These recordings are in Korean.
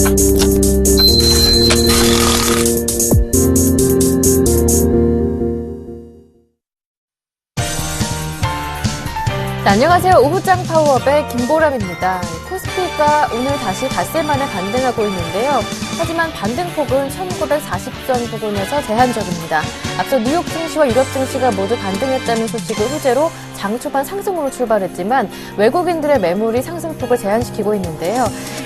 네, 안녕하세요. 오후장 파워업의 김보람입니다. 코스피가 오늘 다시 닷새 만에 반등하고 있는데요. 하지만 반등폭은 1940선 부근에서 제한적입니다. 앞서 뉴욕 증시와 유럽 증시가 모두 반등했다는 소식을 소재로 장 초반 상승으로 출발했지만 외국인들의 매물이 상승폭을 제한시키고 있는데요.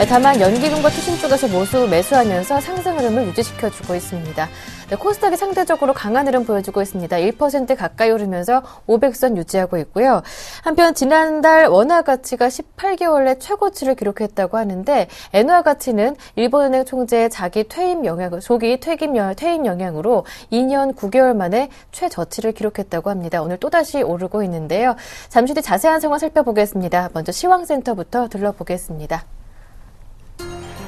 다만 연기금과 투신 쪽에서 매수하면서 상승 흐름을 유지시켜주고 있습니다. 네, 코스닥이 상대적으로 강한 흐름 보여주고 있습니다. 1% 가까이 오르면서 500선 유지하고 있고요. 한편 지난달 원화 가치가 18개월 내 최고치를 기록했다고 하는데 엔화 가치는 일본은행 총재의 자기 조기 퇴임 영향으로 2년 9개월 만에 최저치를 기록했다고 합니다. 오늘 또다시 오르고 있는데요. 잠시 뒤 자세한 상황 살펴보겠습니다. 먼저 시황센터부터 들러보겠습니다.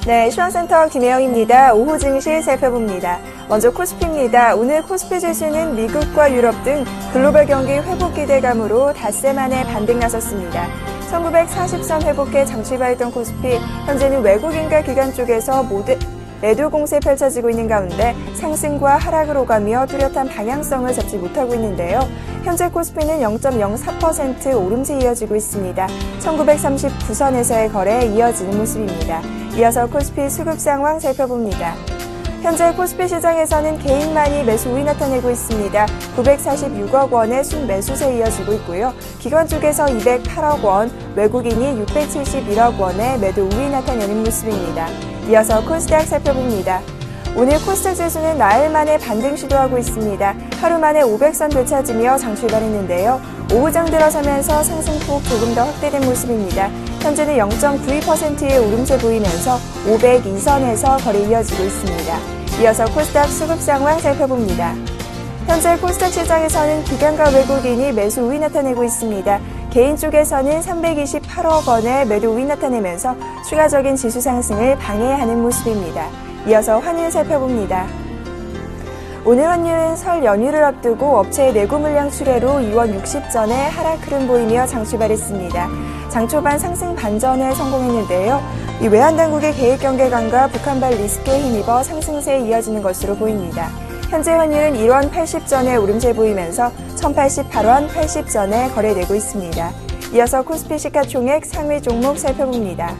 네, 시황센터 김혜영입니다. 오후 증시 살펴봅니다. 먼저 코스피입니다. 오늘 코스피 지수는 미국과 유럽 등 글로벌 경기 회복 기대감으로 닷새 만에 반등 나섰습니다. 1940선 회복해 장취발던 코스피, 현재는 외국인과 기관 쪽에서 매도 공세 펼쳐지고 있는 가운데 상승과 하락을 오가며 뚜렷한 방향성을 잡지 못하고 있는데요. 현재 코스피는 0.04% 오름세 이어지고 있습니다. 1939선에서의 거래에 이어지는 모습입니다. 이어서 코스피 수급 상황 살펴봅니다. 현재 코스피 시장에서는 개인만이 매수 우위 나타내고 있습니다. 946억 원의 순매수세 이어지고 있고요. 기관 쪽에서 208억 원, 외국인이 671억 원의 매도 우위 나타내는 모습입니다. 이어서 코스닥 살펴봅니다. 오늘 코스닥 지수는 나흘 만에 반등 시도하고 있습니다. 하루 만에 500선 되찾으며 장 출발했는데요. 오후장 들어서면서 상승폭 조금 더 확대된 모습입니다. 현재는 0.92%의 오름세 보이면서 502선에서 거래 이어지고 있습니다. 이어서 코스닥 수급 상황 살펴봅니다. 현재 코스닥 시장에서는 기관과 외국인이 매수 우위 나타내고 있습니다. 개인 쪽에서는 328억 원의 매도 우위 나타내면서 추가적인 지수 상승을 방해하는 모습입니다. 이어서 환율 살펴봅니다. 오늘 환율은 설 연휴를 앞두고 업체의 내구 물량 출회로 2원 60전에 하락 흐름 보이며 장 출발했습니다. 장 초반 상승 반전에 성공했는데요. 이 외환당국의 계획 경계감과 북한발 리스크에 힘입어 상승세에 이어지는 것으로 보입니다. 현재 환율은 1원 80전에 오름세 보이면서 1088원 80전에 거래되고 있습니다. 이어서 코스피 시가총액 상위 종목 살펴봅니다.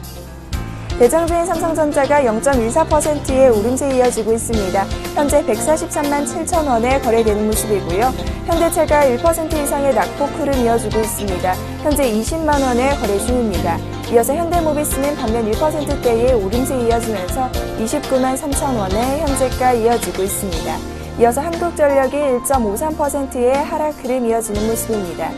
대장주인 삼성전자가 0.14%의 오름세 이어지고 있습니다. 현재 143만 7천 원에 거래되는 모습이고요. 현대차가 1% 이상의 낙폭 흐름 이어지고 있습니다. 현재 20만 원에 거래 중입니다. 이어서 현대모비스는 반면 1%대의 오름세 이어지면서 29만 3천 원에 현재가 이어지고 있습니다. 이어서 한국전력이 1.53%의 하락 흐름 이어지는 모습입니다.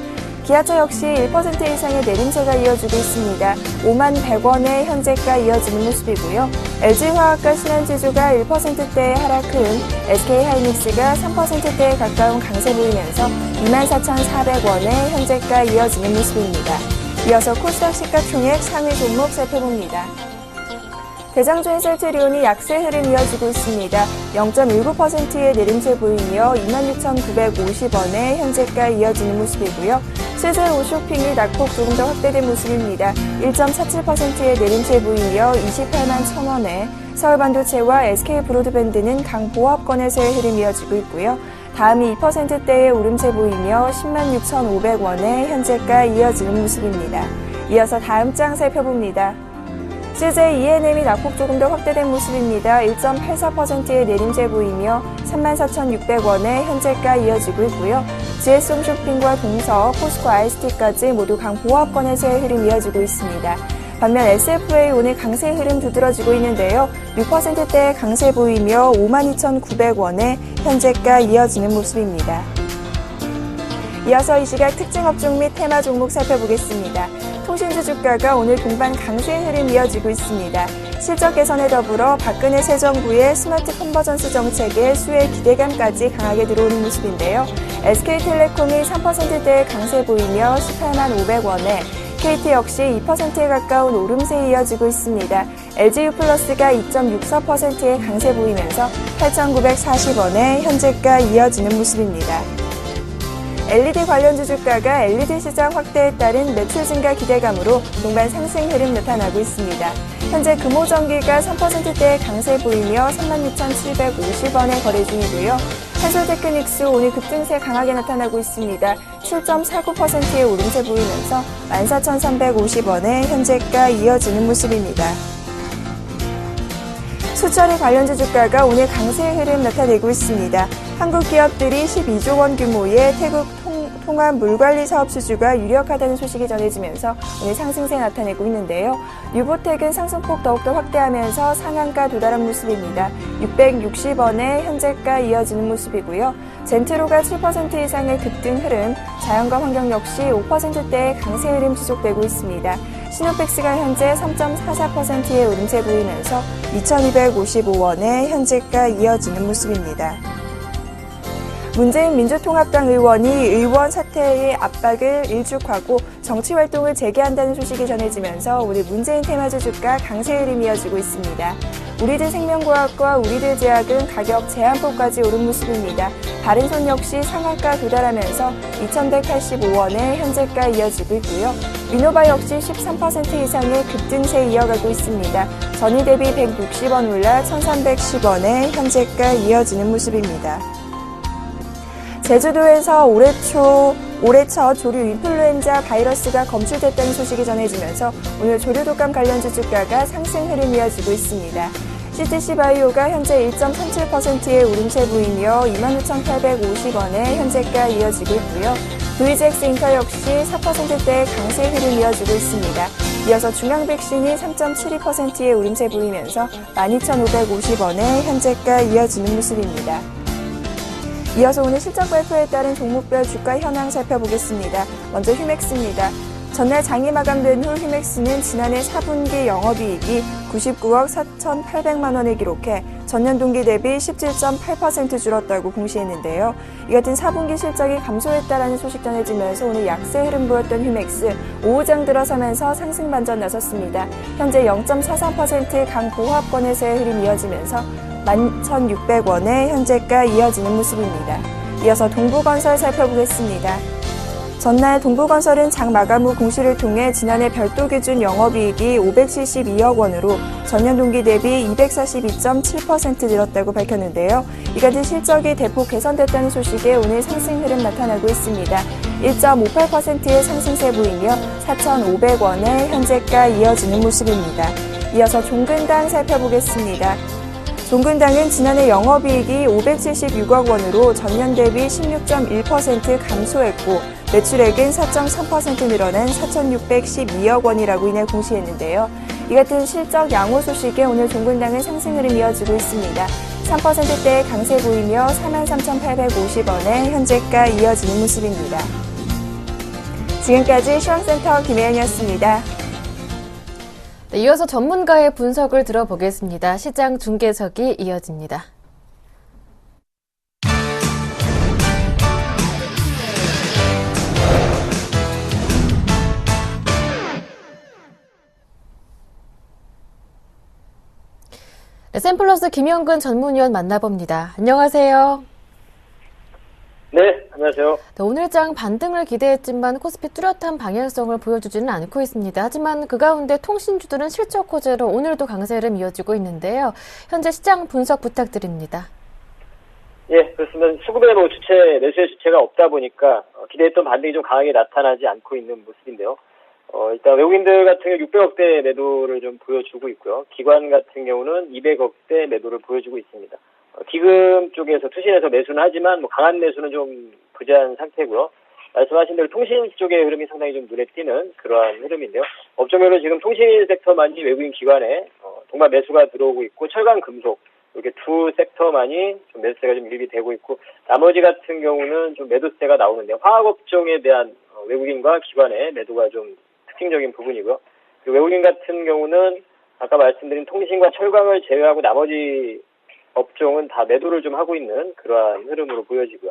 기아차 역시 1% 이상의 내림세가 이어지고 있습니다. 5만 100원의 현재가 이어지는 모습이고요. LG화학과 신한지주가 1%대의 하락 흐름, SK하이닉스가 3%대에 가까운 강세 보이면서 24,400원의 현재가 이어지는 모습입니다. 이어서 코스닥 시가총액 상위 종목 살펴봅니다. 대장주인 셀트리온이 약세 흐름 이어지고 있습니다. 0.19%의 내림세 보이며 26,950원의 현재가 이어지는 모습이고요. 실제 오쇼핑이 낙폭 조금 더 확대된 모습입니다. 1.47%의 내림세 보이며 28만 1,000원에 서울반도체와 SK브로드밴드는 강보합권에서의 흐름 이어지고 있고요. 다음이 2%대의 오름세 보이며 10만 6,500원의 현재가 이어지는 모습입니다. 이어서 다음 장 살펴봅니다. CJ ENM이 낙폭 조금 더 확대된 모습입니다. 1.84%의 내림세 보이며 34,600원의 현재가 이어지고 있고요. GS홈쇼핑과 동서, 포스코 IST까지 모두 강보합권에서의 흐름 이어지고 있습니다. 반면 SFA 오늘 강세 흐름 두드러지고 있는데요. 6%대의 강세 보이며 52,900원의 현재가 이어지는 모습입니다. 이어서 이 시각 특징 업종 및 테마 종목 살펴보겠습니다. 통신주 주가가 오늘 동반 강세 흐름 이어지고 있습니다. 실적 개선에 더불어 박근혜 새 정부의 스마트 컨버전스 정책에 수혜 기대감까지 강하게 들어오는 모습인데요. SK텔레콤이 3%대의 강세 보이며 18만 500원에 KT 역시 2%에 가까운 오름세 이어지고 있습니다. LG유플러스가 2.64%의 강세 보이면서 8,940원에 현재가 이어지는 모습입니다. LED 관련주 주가가 LED 시장 확대에 따른 매출 증가 기대감으로 동반 상승 흐름 나타나고 있습니다. 현재 금호전기가 3%대의 강세 보이며 36,750원에 거래 중이고요. 한솔테크닉스 오늘 급등세 강하게 나타나고 있습니다. 7.49%의 오름세 보이면서 14,350원에 현재가 이어지는 모습입니다. 수처리 관련주 주가가 오늘 강세 흐름 나타내고 있습니다. 한국 기업들이 12조 원 규모의 태국 통합 물관리 사업 수주가 유력하다는 소식이 전해지면서 오늘 상승세 나타내고 있는데요. 유보텍은 상승폭 더욱더 확대하면서 상한가 도달한 모습입니다. 660원에 현재가 이어지는 모습이고요. 젠트로가 7% 이상의 급등 흐름, 자연과 환경 역시 5%대의 강세 흐름 지속되고 있습니다. 시노펙스가 현재 3.44%의 오름세 보이면서 2,255원에 현재가 이어지는 모습입니다. 문재인 민주통합당 의원이 의원 사퇴의 압박을 일축하고 정치활동을 재개한다는 소식이 전해지면서 오늘 문재인 테마주 주가 강세 흐름이 이어지고 있습니다. 우리들 생명과학과 우리들 제약은 가격 제한폭까지 오른 모습입니다. 바른손 역시 상한가 도달하면서 2,185원에 현재가 이어지고 있고요. 위노바 역시 13% 이상의 급등세 이어가고 있습니다. 전일 대비 160원 올라 1,310원에 현재가 이어지는 모습입니다. 제주도에서 올해 첫 조류 인플루엔자 바이러스가 검출됐다는 소식이 전해지면서 오늘 조류 독감 관련주 주가가 상승 흐름 이어지고 있습니다. CTC 바이오가 현재 1.37%의 오름세 보이며 26,850원에 현재가 이어지고 있고요. VGX 인터 역시 4%대의 강세 흐름 이어지고 있습니다. 이어서 중앙백신이 3.72%의 오름세 보이면서 12,550원에 현재가 이어지는 모습입니다. 이어서 오늘 실적 발표에 따른 종목별 주가 현황 살펴보겠습니다. 먼저 휴맥스입니다. 전날 장이 마감된 후 휴맥스는 지난해 4분기 영업이익이 99억 4,800만 원을 기록해 전년 동기 대비 17.8% 줄었다고 공시했는데요. 이 같은 4분기 실적이 감소했다라는 소식 전해지면서 오늘 약세 흐름 보였던 휴맥스 오후장 들어서면서 상승 반전 나섰습니다. 현재 0.43% 강보합권에서의 흐름이 이어지면서 11,600원에 현재가 이어지는 모습입니다. 이어서 동부건설 살펴보겠습니다. 전날 동부건설은 장 마감 후 공시를 통해 지난해 별도 기준 영업이익이 572억 원으로 전년 동기 대비 242.7% 늘었다고 밝혔는데요. 이 같은 실적이 대폭 개선됐다는 소식에 오늘 상승 흐름 나타나고 있습니다. 1.58%의 상승세 보이며 4,500원에 현재가 이어지는 모습입니다. 이어서 종근당 살펴보겠습니다. 종근당은 지난해 영업이익이 576억 원으로 전년 대비 16.1% 감소했고 매출액은 4.3% 늘어난 4,612억 원이라고 이날 공시했는데요. 이 같은 실적 양호 소식에 오늘 종근당은 상승 흐름 이어지고 있습니다. 3%대의 강세 보이며 43,850원에 현재가 이어지는 모습입니다. 지금까지 시황센터 김혜영이었습니다. 네, 이어서 전문가의 분석을 들어보겠습니다. 시장 중계석이 이어집니다. 네, 샘플러스 김영근 전문위원 만나봅니다. 안녕하세요. 네, 안녕하세요. 네, 오늘장 반등을 기대했지만 코스피 뚜렷한 방향성을 보여주지는 않고 있습니다. 하지만 그 가운데 통신주들은 실적 호재로 오늘도 강세 흐름 이어지고 있는데요. 현재 시장 분석 부탁드립니다. 예, 그렇습니다. 수급에 주체, 매수의 주체가 없다 보니까 기대했던 반등이 좀 강하게 나타나지 않고 있는 모습인데요. 일단 외국인들 같은 경우 600억대 매도를 좀 보여주고 있고요. 기관 같은 경우는 200억대 매도를 보여주고 있습니다. 기금 쪽에서 투신해서 매수는 하지만 강한 매수는 좀 부재한 상태고요. 말씀하신 대로 통신 쪽의 흐름이 상당히 좀 눈에 띄는 그러한 흐름인데요. 업종별로 지금 통신 섹터만이 외국인 기관에 동반 매수가 들어오고 있고 철강 금속 이렇게 두 섹터만이 좀 매수세가 좀 유입이 되고 있고 나머지 같은 경우는 좀 매도세가 나오는데 화학 업종에 대한 외국인과 기관의 매도가 좀 특징적인 부분이고요. 그리고 외국인 같은 경우는 아까 말씀드린 통신과 철강을 제외하고 나머지 업종은 다 매도를 좀 하고 있는 그러한 흐름으로 보여지고요.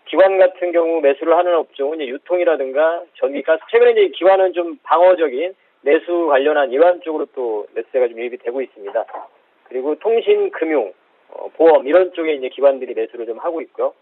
기관 같은 경우 매수를 하는 업종은 이제 유통이라든가 전기가스, 최근에 이제 기관은 좀 방어적인 매수 관련한 이러한 쪽으로 또 매수세가 좀 유입이 되고 있습니다. 그리고 통신, 금융, 보험 이런 쪽에 이제 기관들이 매수를 좀 하고 있고요.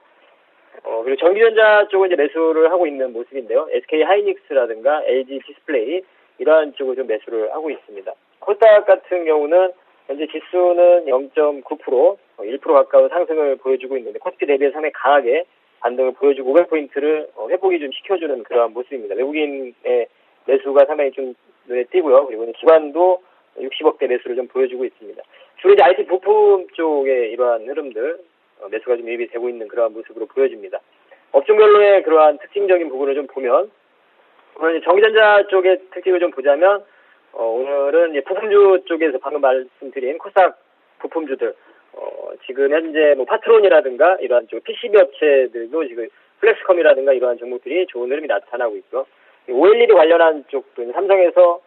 그리고 전기전자 쪽은 이제 매수를 하고 있는 모습인데요. SK 하이닉스라든가 LG 디스플레이 이러한 쪽을 좀 매수를 하고 있습니다. 코스닥 같은 경우는 현재 지수는 0.9%, 1% 가까운 상승을 보여주고 있는데 코스피 대비해서 상당히 강하게 반등을 보여주고 500포인트를 회복이 좀 시켜주는 그러한 모습입니다. 외국인의 매수가 상당히 좀 눈에 띄고요. 그리고 기관도 60억대 매수를 좀 보여주고 있습니다. 주로 이제 IT 부품 쪽의 이러한 흐름들 매수가 좀 유입이 되고 있는 그러한 모습으로 보여집니다. 업종별로의 그러한 특징적인 부분을 좀 보면 오늘 전기전자 쪽의 특징을 좀 보자면 오늘은 이제 부품주 쪽에서 방금 말씀드린 코스닥 부품주들 지금 현재 뭐 파트론이라든가 이러한 쪽 PCB 업체들도 지금 플렉스컴이라든가 이러한 종목들이 좋은 흐름이 나타나고 있고요. OLED 관련한 쪽도 삼성에서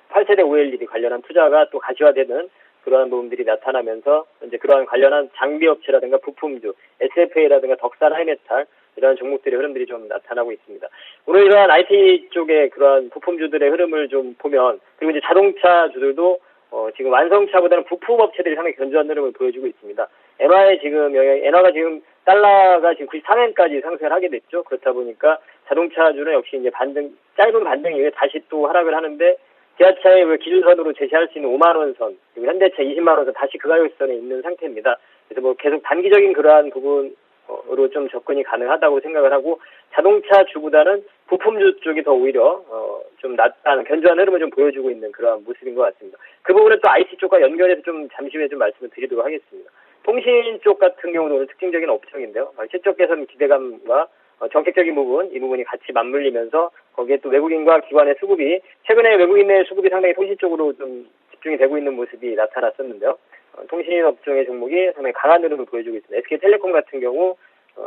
8세대 OLED 관련한 투자가 또 가시화되는 그러한 부분들이 나타나면서 이제 그러한 관련한 장비 업체라든가 부품주, SFA라든가 덕산 하이메탈 이러한 종목들의 흐름들이 좀 나타나고 있습니다. 오늘 이러한 IT 쪽의 그러한 부품주들의 흐름을 좀 보면 그리고 이제 자동차주들도 지금 완성차보다는 부품 업체들이 상당히 견조한 흐름을 보여주고 있습니다. 엔화가 지금 달러가 지금 93엔까지 상승을 하게 됐죠. 그렇다 보니까 자동차주는 역시 이제 짧은 반등 이후에 다시 또 하락을 하는데 지하차의 기준선으로 제시할 수 있는 5만원 선, 그리고 현대차 20만원 선 다시 그 가격선에 있는 상태입니다. 그래서 뭐 계속 단기적인 그러한 부분으로 좀 접근이 가능하다고 생각을 하고 자동차주보다는 부품주 쪽이 더 오히려 좀 낫다는 견조한 흐름을 좀 보여주고 있는 그러한 모습인 것 같습니다. 그 부분은 또 IT 쪽과 연결해서 좀 잠시 후에 좀 말씀을 드리도록 하겠습니다. 통신 쪽 같은 경우는 오늘 특징적인 업종인데요. 실적 개선 기대감과 정책적인 부분, 이 부분이 같이 맞물리면서 거기에 또 외국인과 기관의 수급이 최근에 외국인의 수급이 상당히 통신 쪽으로 좀 집중이 되고 있는 모습이 나타났었는데요. 통신 업종의 종목이 상당히 강한 흐름을 보여주고 있습니다. SK텔레콤 같은 경우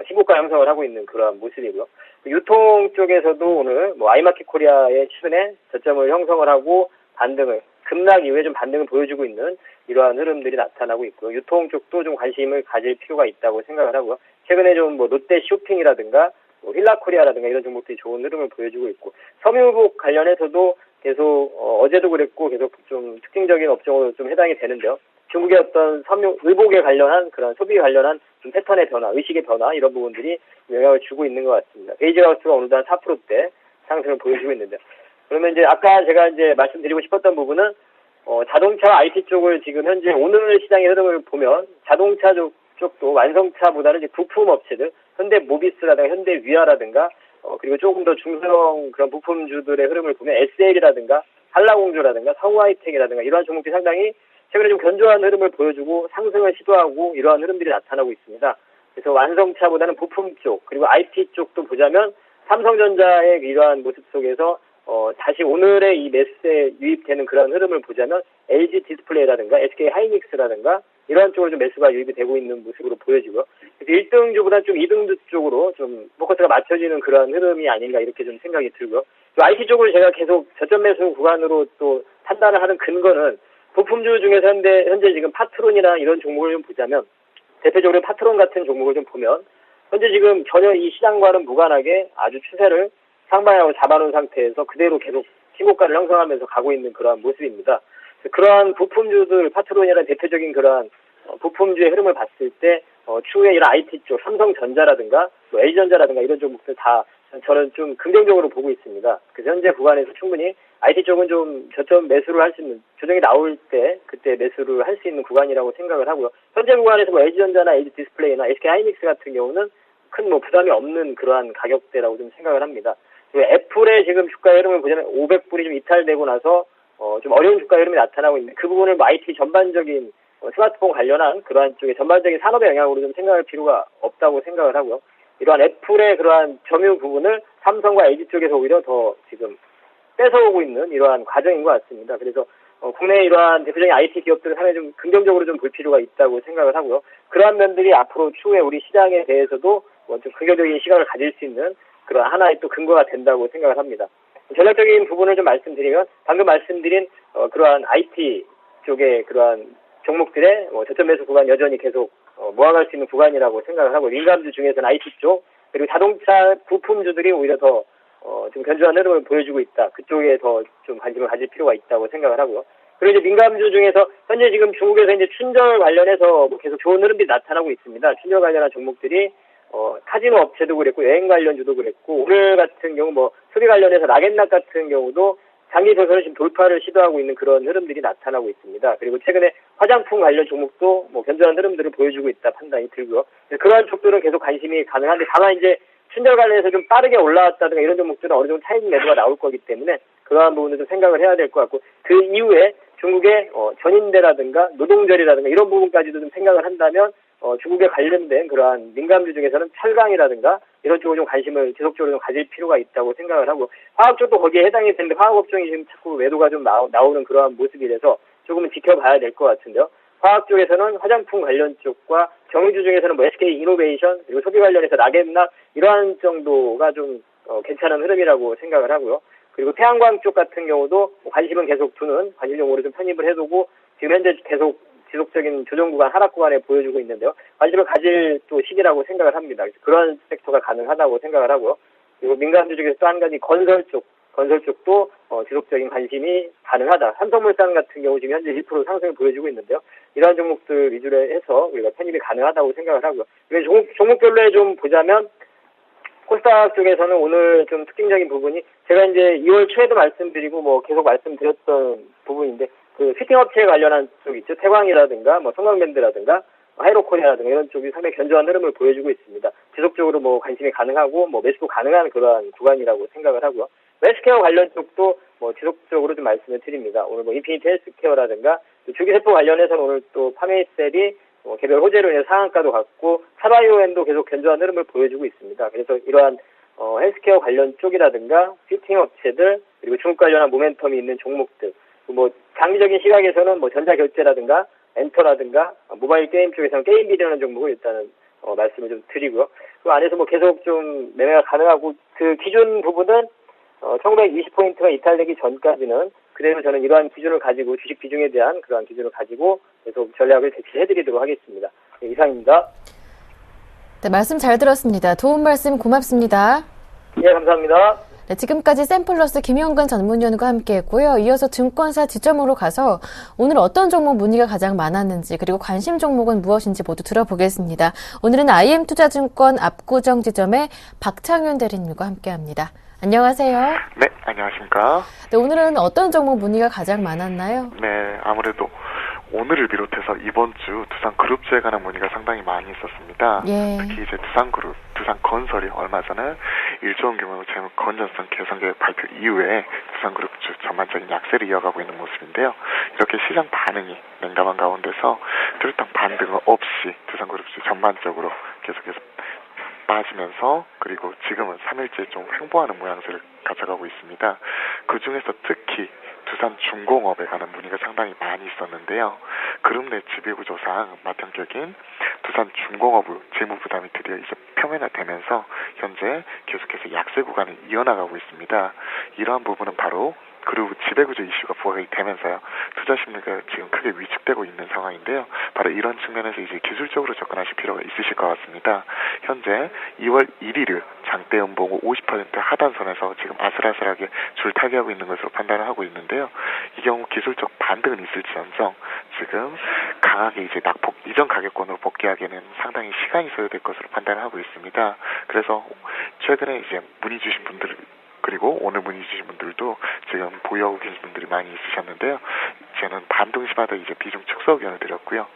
신고가 형성을 하고 있는 그런 모습이고요. 유통 쪽에서도 오늘 아이마켓 코리아의 최근에 저점을 형성을 하고 반등을 급락 이후에 좀 반등을 보여주고 있는 이러한 흐름들이 나타나고 있고요. 유통 쪽도 좀 관심을 가질 필요가 있다고 생각을 하고요. 최근에 좀 롯데 쇼핑이라든가 힐라코리아라든가 이런 종목들이 좋은 흐름을 보여주고 있고 섬유국 관련해서도 계속 어제도 그랬고 계속 좀 특징적인 업종으로 좀 해당이 되는데요. 중국의 어떤 의복에 관련한 그런 소비 관련한 좀 패턴의 변화, 의식의 변화 이런 부분들이 영향을 주고 있는 것 같습니다. 베이지하우스가 오늘도 한 4%대 상승을 보여주고 있는데요. 그러면 이제 아까 제가 이제 말씀드리고 싶었던 부분은 자동차와 IT 쪽을 지금 현재 오늘 시장의 흐름을 보면 자동차 쪽도 완성차보다는 이제 부품 업체들, 현대 모비스라든가 현대 위아라든가 그리고 조금 더 중소형 그런 부품주들의 흐름을 보면 SL이라든가 한라공조라든가 성우하이텍이라든가 이러한 종목들이 상당히 최근에 좀 견조한 흐름을 보여주고 상승을 시도하고 이러한 흐름들이 나타나고 있습니다. 그래서 완성차보다는 부품 쪽 그리고 IT 쪽도 보자면 삼성전자의 이러한 모습 속에서 다시 오늘의 이 매수에 유입되는 그런 흐름을 보자면 LG 디스플레이라든가 SK 하이닉스라든가 이러한 쪽으로 좀 매수가 유입이 되고 있는 모습으로 보여지고요. 그래서 1등주보다 좀 2등주 쪽으로 좀 포커스가 맞춰지는 그런 흐름이 아닌가 이렇게 좀 생각이 들고요. 또 IT 쪽을 제가 계속 저점 매수 구간으로 또 판단을 하는 근거는 부품주 중에서 현재 지금 파트론이나 이런 종목을 좀 보자면 대표적으로 파트론 같은 종목을 좀 보면 현재 지금 전혀 이 시장과는 무관하게 아주 추세를 상방향으로 잡아놓은 상태에서 그대로 계속 신고가를 형성하면서 가고 있는 그러한 모습입니다. 그러한 부품주들 파트론이라는 대표적인 그러한 부품주의 흐름을 봤을 때 추후에 이런 IT 쪽 삼성전자라든가 또 LG전자라든가 이런 종목들 다 저는 좀 긍정적으로 보고 있습니다. 그래서 현재 구간에서 충분히 IT 쪽은 좀 저점 매수를 할 수 있는 조정이 나올 때 그때 매수를 할 수 있는 구간이라고 생각을 하고요. 현재 구간에서 LG전자나 LG 디스플레이나 SK 하이닉스 같은 경우는 큰 부담이 없는 그러한 가격대라고 좀 생각을 합니다. 그리고 애플의 지금 주가 흐름을 보자면 500불이 좀 이탈되고 나서 좀 어려운 주가 흐름이 나타나고 있는데 그 부분을 IT 전반적인 스마트폰 관련한 그러한 쪽의 전반적인 산업의 영향으로 좀 생각할 필요가 없다고 생각을 하고요. 이러한 애플의 그러한 점유 부분을 삼성과 LG 쪽에서 오히려 더 지금 뺏어오고 있는 이러한 과정인 것 같습니다. 그래서 국내 이러한 대표적인 IT 기업들을 상당히 좀 긍정적으로 좀 볼 필요가 있다고 생각을 하고요. 그러한 면들이 앞으로 추후에 우리 시장에 대해서도 좀 긍정적인 시각을 가질 수 있는 그런 하나의 또 근거가 된다고 생각을 합니다. 전략적인 부분을 좀 말씀드리면 방금 말씀드린 그러한 IT 쪽의 그러한 종목들의 저점 매수 구간 여전히 계속 모아갈 수 있는 구간이라고 생각을 하고 민감주 중에서는 IT 쪽 그리고 자동차 부품주들이 오히려 더 좀 견조한 흐름을 보여주고 있다. 그쪽에 더 좀 관심을 가질 필요가 있다고 생각을 하고요. 그리고 이제 민감주 중에서 현재 지금 중국에서 이제 춘절 관련해서 계속 좋은 흐름이 나타나고 있습니다. 춘절 관련한 종목들이 카지노 업체도 그랬고 여행 관련주도 그랬고 오늘 같은 경우 뭐 소비 관련해서 락앤락 같은 경우도 장기적으로 지금 돌파를 시도하고 있는 그런 흐름들이 나타나고 있습니다. 그리고 최근에 화장품 관련 종목도 뭐 견조한 흐름들을 보여주고 있다 판단이 들고요. 그러한 쪽들은 계속 관심이 가능한데 다만 이제 순절 관련해서 좀 빠르게 올라왔다든가 이런 종목들은 어느 정도 차익 매도가 나올 거기 때문에 그러한 부분을 좀 생각을 해야 될 것 같고 그 이후에 중국의 전인대라든가 노동절이라든가 이런 부분까지도 좀 생각을 한다면 중국에 관련된 그러한 민감주 중에서는 철강이라든가 이런 쪽으로 좀 관심을 지속적으로 좀 가질 필요가 있다고 생각을 하고 화학 쪽도 거기에 해당이 되는데 화학 업종이 지금 자꾸 매도가 좀 나오는 그러한 모습이라서 조금은 지켜봐야 될 것 같은데요. 화학 쪽에서는 화장품 관련 쪽과 정유주 중에서는 뭐 SK 이노베이션 그리고 소비 관련해서 락앤락 이러한 정도가 좀 괜찮은 흐름이라고 생각을 하고요. 그리고 태양광 쪽 같은 경우도 관심은 계속 두는 관심 종목으로 좀 편입을 해두고 지금 현재 계속 지속적인 조정 구간, 하락 구간에 보여주고 있는데요. 관심을 가질 또 시기라고 생각을 합니다. 그래서 그런 섹터가 가능하다고 생각을 하고요. 그리고 민간주 중에서 또 한 가지 건설 쪽도 지속적인 관심이 가능하다. 삼성물산 같은 경우 지금 현재 1% 상승을 보여주고 있는데요. 이러한 종목들 위주로 해서 우리가 편입이 가능하다고 생각을 하고요. 종목별로 좀 보자면 코스닥 쪽에서는 오늘 좀 특징적인 부분이 제가 이제 2월 초에도 말씀드리고 뭐 계속 말씀드렸던 부분인데 그 피팅 업체에 관련한 쪽 있죠. 태광이라든가 뭐 성광밴드라든가 하이로코리아라든가 이런 쪽이 상당히 견조한 흐름을 보여주고 있습니다. 지속적으로 뭐 관심이 가능하고 뭐 매수도 가능한 그러한 구간이라고 생각을 하고요. 헬스케어 관련 쪽도 뭐 지속적으로 좀 말씀을 드립니다. 오늘 뭐 인피니티 헬스케어라든가 주기세포 관련해서는 오늘 또 파메이셀이 개별 호재로 인해 상한가도 갔고 차바이오엔도 계속 견조한 흐름을 보여주고 있습니다. 그래서 이러한 헬스케어 관련 쪽이라든가 피팅 업체들 그리고 중국 관련한 모멘텀이 있는 종목들 뭐 장기적인 시각에서는 뭐 전자결제라든가 엔터라든가 모바일 게임 쪽에서는 게임 비디오라는 종목을 일단은 말씀을 좀 드리고요. 그 안에서 뭐 계속 좀 매매가 가능하고 그 기준 부분은 1920포인트가 이탈되기 전까지는 그대로 저는 이러한 기준을 가지고 주식 비중에 대한 그러한 기준을 가지고 계속 전략을 제시해드리도록 하겠습니다. 네, 이상입니다. 네, 말씀 잘 들었습니다. 도움 말씀 고맙습니다. 예, 감사합니다. 네, 지금까지 샘플러스 김영근 전문위원과 함께했고요. 이어서 증권사 지점으로 가서 오늘 어떤 종목 문의가 가장 많았는지 그리고 관심 종목은 무엇인지 모두 들어보겠습니다. 오늘은 IM투자증권 압구정 지점의 박창윤 대리님과 함께합니다. 안녕하세요. 네, 안녕하십니까. 네, 오늘은 어떤 종목 문의가 가장 많았나요? 네, 아무래도 오늘을 비롯해서 이번 주 두산그룹주에 관한 문의가 상당히 많이 있었습니다. 예. 특히 이제 두산그룹, 두산건설이 얼마 전에 1조 원 규모의 재무 건전성 개선 계획 발표 이후에 두산그룹주 전반적인 약세를 이어가고 있는 모습인데요. 이렇게 시장 반응이 냉담한 가운데서 뚜렷한 반등 없이 두산그룹주 전반적으로 계속해서 빠지면서 그리고 지금은 3일째 좀 횡보하는 모양새를 가져가고 있습니다. 그 중에서 특히 두산중공업에 관한 문의가 상당히 많이 있었는데요. 그룹 내 지배구조상 맏형격인 두산중공업의 재무부담이 드디어 이제 표면화되면서 현재 계속해서 약세 구간을 이어나가고 있습니다. 이러한 부분은 바로 그리고 지배구조 이슈가 부각이 되면서요. 투자 심리가 지금 크게 위축되고 있는 상황인데요. 바로 이런 측면에서 이제 기술적으로 접근하실 필요가 있으실 것 같습니다. 현재 2월 1일을 장대 연봉 50% 하단선에서 지금 아슬아슬하게 줄타기하고 있는 것으로 판단을 하고 있는데요. 이 경우 기술적 반등은 있을지언정 지금 강하게 이제 낙폭 이전 가격권으로 복귀하기에는 상당히 시간이 소요될 것으로 판단을 하고 있습니다. 그래서 최근에 이제 문의 주신 분들 그리고 오늘 문의 주신 분들도 지금 보유하고 계신 분들이 많이 있으셨는데요. 저는 반등시마다 이제 비중 축소 의견을 드렸고요.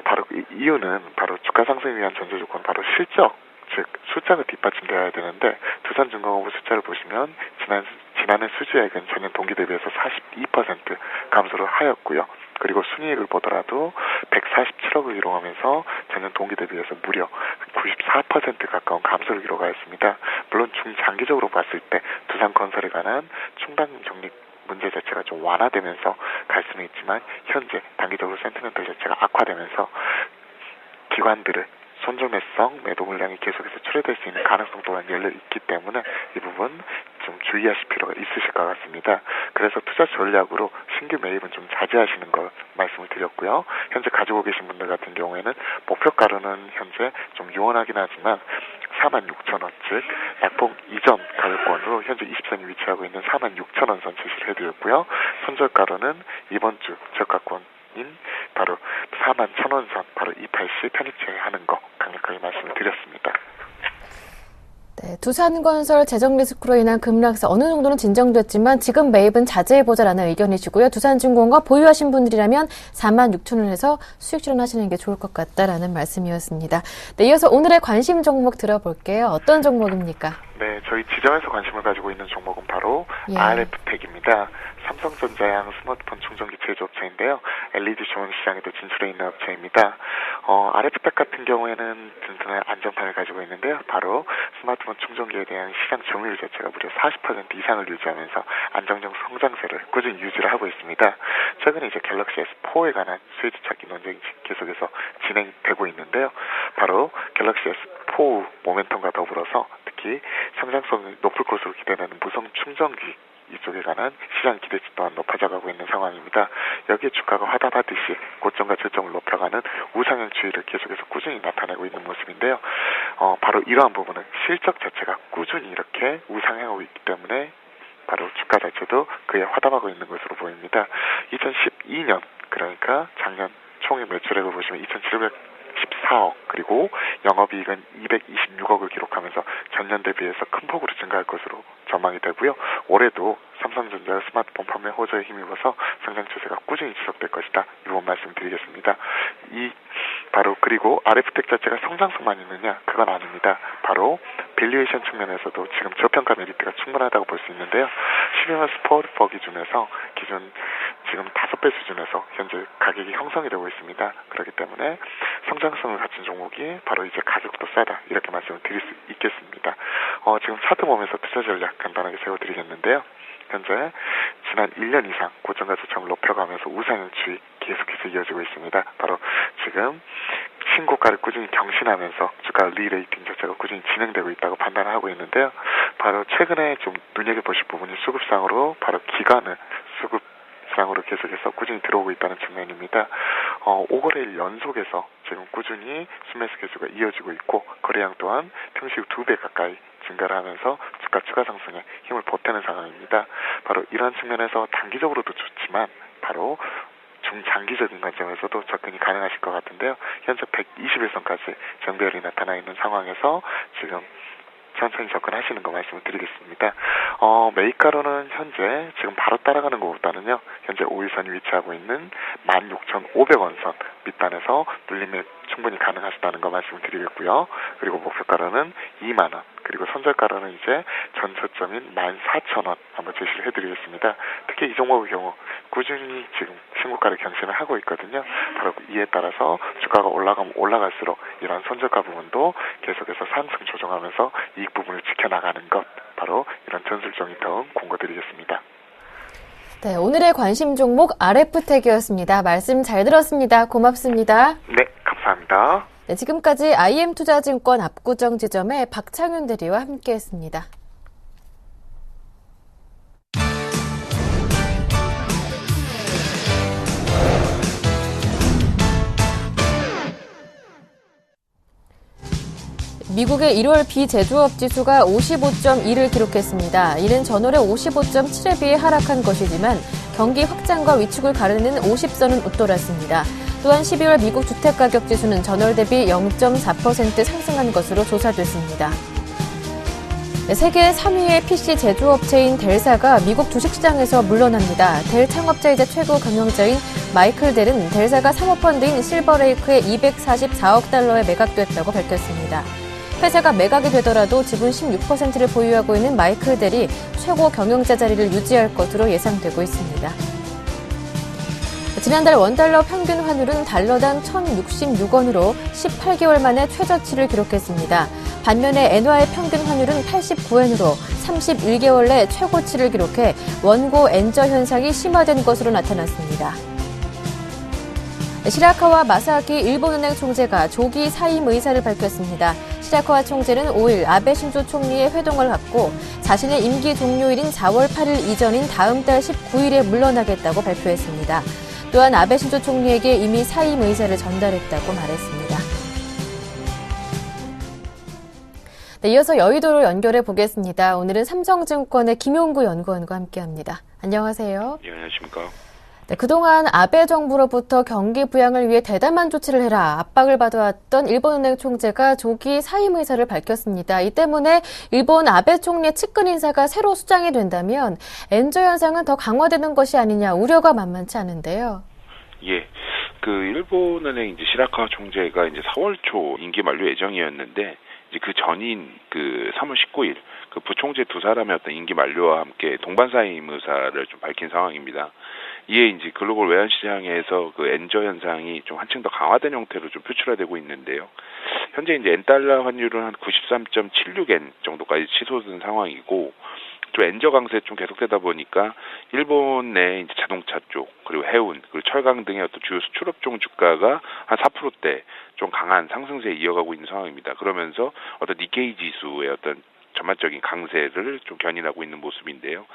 바로 이유는 바로 주가 상승을 위한 전제 조건 바로 실적, 즉 숫자가 뒷받침되어야 되는데 두산중공업의 숫자를 보시면 지난해 수주액은 전년 동기 대비해서 42% 감소를 하였고요. 그리고 순이익을 보더라도 147억을 기록하면서 전년 동기 대비해서 무려 94% 가까운 감소를 기록하였습니다. 물론 중장기적으로 봤을 때 두산건설에 관한 충당 적립 문제 자체가 좀 완화되면서 갈 수는 있지만 현재 단기적으로 센티멘트 자체가 악화되면서 기관들의 손절매성 매도 물량이 계속해서 출회될 수 있는 가능성 또한 열려 있기 때문에 이 부분 좀 주의하실 필요가 있으실 것 같습니다. 그래서 투자 전략으로 신규 매입은 좀 자제하시는 걸 말씀을 드렸고요. 현재 가지고 계신 분들 같은 경우에는 목표가로는 현재 좀 유언하긴 하지만 46,000원, 즉 낙폭 이전 가격권으로 현재 20선이 위치하고 있는 46,000원 선 제시를 해드렸고요. 손절가로는 이번 주 저가권인 바로 41,000원 선 바로 280 편입 제외하는 거 강력하게 말씀을 드렸습니다. 두산건설 재정 리스크로 인한 급락세 어느 정도는 진정됐지만 지금 매입은 자제해보자라는 의견이시고요. 두산중공업 보유하신 분들이라면 46,000원을 해서 수익 실현하시는 게 좋을 것 같다라는 말씀이었습니다. 네, 이어서 오늘의 관심 종목 들어볼게요. 어떤 종목입니까? 네, 저희 지점에서 관심을 가지고 있는 종목은 바로 예. RF텍입니다. 삼성전자양 스마트폰 충전기 제조업체인데요. LED 조명 시장에도 진출해 있는 업체입니다. RF텍 같은 경우에는 든든한 안정판을 가지고 있는데요. 바로 스마트폰 충전기에 대한 시장 점유율 자체가 무려 40% 이상을 유지하면서 안정적 성장세를 꾸준히 유지를 하고 있습니다. 최근에 이제 갤럭시 S4에 관한 수혜주 찾기 논쟁이 계속해서 진행되고 있는데요. 바로 갤럭시 S4 모멘텀과 더불어서 특히 성장성이 높을 것으로 기대되는 무선 충전기 이쪽에 관한 시장 기대치 또한 높아져가고 있는 상황입니다. 여기에 주가가 화답하듯이 고점과 저점을 높여가는 우상향 추이를 계속해서 꾸준히 나타내고 있는 모습인데요. 바로 이러한 부분은 실적 자체가 꾸준히 이렇게 우상향하고 있기 때문에 바로 주가 자체도 그에 화답하고 있는 것으로 보입니다. 2012년 그러니까 작년 총액 매출액을 보시면 2,714억 그리고 영업이익은 226억을 기록하면서 전년 대비해서 큰 폭으로 증가할 것으로 전망이 되고요. 올해도 삼성전자 스마트폰 판매 호조에 힘입어서 성장 추세가 꾸준히 지속될 것이다. 이 부분 말씀드리겠습니다. 바로 그리고 RF텍 자체가 성장성만 있느냐? 그건 아닙니다. 바로 밸류에이션 측면에서도 지금 저평가 메리트가 충분하다고 볼 수 있는데요. 12만 스포츠퍼 기준에서 지금 5배 수준에서 현재 가격이 형성이 되고 있습니다. 그렇기 때문에 성장성을 갖춘 종목이 바로 이제 가격도 싸다. 이렇게 말씀을 드릴 수 있겠습니다. 지금 차트 보면서 투자 전략 간단하게 세워드리겠는데요. 현재 지난 1년 이상 고점과 저점을 높여가면서 우상향 추이 계속해서 이어지고 있습니다. 바로 지금 신고가를 꾸준히 경신하면서 주가 리레이팅 자체가 꾸준히 진행되고 있다고 판단을 하고 있는데요. 바로 최근에 좀 눈여겨보실 부분이 수급상으로 바로 기관을 수급상으로 계속해서 꾸준히 들어오고 있다는 측면입니다. 5거래일 연속에서 지금 꾸준히 순매수 개수가 이어지고 있고 거래량 또한 평시 후 2배 가까이 증가를 하면서 주가 추가 상승에 힘을 보태는 상황입니다. 바로 이러한 측면에서 단기적으로도 좋지만 바로 중장기적인 관점에서도 접근이 가능하실 것 같은데요. 현재 121선까지 정배열이 나타나 있는 상황에서 지금 천천히 접근하시는 거 말씀을 드리겠습니다. 매입가로는 현재 지금 바로 따라가는 것보다는요. 현재 5일선이 위치하고 있는 16,500원 선 밑단에서 눌림이 충분히 가능하시다는 거 말씀을 드리겠고요. 그리고 목표가로는 2만 원, 그리고 선절가로는 이제 전저점인 14,000원 한번 제시를 해드리겠습니다. 특히 이 종목의 경우 꾸준히 지금 신고가를 경신을 하고 있거든요. 바로 이에 따라서 주가가 올라가면 올라갈수록 이런 선저가 부분도 계속해서 상승 조정하면서 이익 부분을 지켜나가는 것, 바로 이런 전술적인 도움 공고드리겠습니다. 네, 오늘의 관심 종목 RF텍이었습니다. 말씀 잘 들었습니다. 고맙습니다. 네, 감사합니다. 네, 지금까지 IM투자증권 압구정 지점의 박창윤 대리와 함께했습니다. 미국의 1월 비제조업 지수가 55.2를 기록했습니다. 이는 전월의 55.7에 비해 하락한 것이지만 경기 확장과 위축을 가르는 50선은 웃돌았습니다. 또한 12월 미국 주택가격 지수는 전월 대비 0.4% 상승한 것으로 조사됐습니다. 세계 3위의 PC 제조업체인 델사가 미국 주식시장에서 물러납니다. 델 창업자이자 최고 경영자인 마이클 델은 델사가 사모펀드인 실버레이크에 244억 달러에 매각됐다고 밝혔습니다. 회사가 매각이 되더라도 지분 16%를 보유하고 있는 마이클 델이 최고 경영자 자리를 유지할 것으로 예상되고 있습니다. 지난달 원달러 평균 환율은 달러당 1,066원으로 18개월 만에 최저치를 기록했습니다. 반면에 엔화의 평균 환율은 89엔으로 31개월 내 최고치를 기록해 원고 엔저 현상이 심화된 것으로 나타났습니다. 시라카와 마사키 일본은행 총재가 조기 사임 의사를 밝혔습니다. 시라카와 총재는 5일 아베 신조 총리의 회동을 갖고 자신의 임기 종료일인 4월 8일 이전인 다음 달 19일에 물러나겠다고 발표했습니다. 또한 아베 신조 총리에게 이미 사임 의사를 전달했다고 말했습니다. 네, 이어서 여의도로 연결해 보겠습니다. 오늘은 삼성증권의 김용구 연구원과 함께합니다. 안녕하세요. 예, 안녕하십니까. 네, 그동안 아베 정부로부터 경기 부양을 위해 대담한 조치를 해라 압박을 받아왔던 일본은행 총재가 조기 사임 의사를 밝혔습니다. 이 때문에 일본 아베 총리의 측근 인사가 새로 수장이 된다면 엔저 현상은 더 강화되는 것이 아니냐 우려가 만만치 않은데요. 예. 그 일본은행 이제 시라카와 총재가 이제 4월 초 임기 만료 예정이었는데 이제 그 전인 그 3월 19일 그 부총재 두 사람의 어떤 임기 만료와 함께 동반 사임 의사를 좀 밝힌 상황입니다. 이에 이제 글로벌 외환 시장에서 그 엔저 현상이 좀 한층 더 강화된 형태로 좀 표출화되고 있는데요. 현재 이제 엔달러 환율은 한 93.76엔 정도까지 치솟은 상황이고 좀 엔저 강세 좀 계속되다 보니까 일본 내 이제 자동차 쪽 그리고 해운 그리고 철강 등의 어떤 주요 수출업종 주가가 한 4%대 좀 강한 상승세에 이어가고 있는 상황입니다. 그러면서 어떤 니케이 지수의 어떤 전반적인 강세를 좀 견인하고 있는 모습인데요.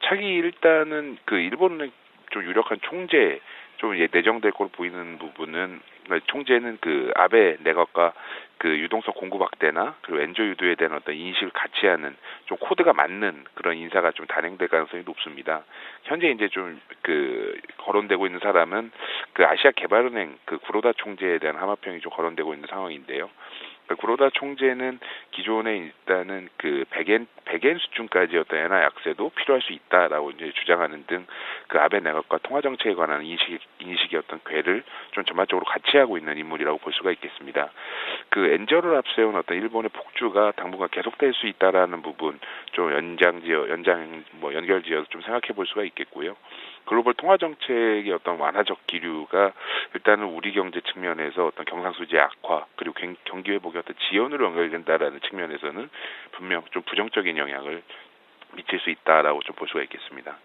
차기 일단은 그 일본의 좀 유력한 총재 좀 내정될 걸로 보이는 부분은 총재는 그 아베 내각과 그 유동성 공급 확대나 그리고 엔저 유도에 대한 어떤 인식을 같이 하는 좀 코드가 맞는 그런 인사가 좀 단행될 가능성이 높습니다. 현재 이제 좀 그 거론되고 있는 사람은 그 아시아 개발은행 그 구로다 총재에 대한 하마평이 좀 거론되고 있는 상황인데요. 구로다 총재는 기존에 일단은 그 100엔 수준까지 어떤 엔화 약세도 필요할 수 있다라고 이제 주장하는 등 그 아베 내각과 통화 정책에 관한 인식의 어떤 궤를 좀 전반적으로 같이 하고 있는 인물이라고 볼 수가 있겠습니다. 그 엔저를 앞세운 어떤 일본의 폭주가 당분간 계속될 수 있다라는 부분 좀 연결지어서 좀 생각해 볼 수가 있겠고요. 글로벌 통화 정책의 어떤 완화적 기류가 일단은 우리 경제 측면에서 어떤 경상수지 악화 그리고 경기 회복의 어떤 지연으로 연결된다라는 측면에서는 분명 좀 부정적인 영향을 미칠 수 있다라고 좀 볼 수가 있겠습니다.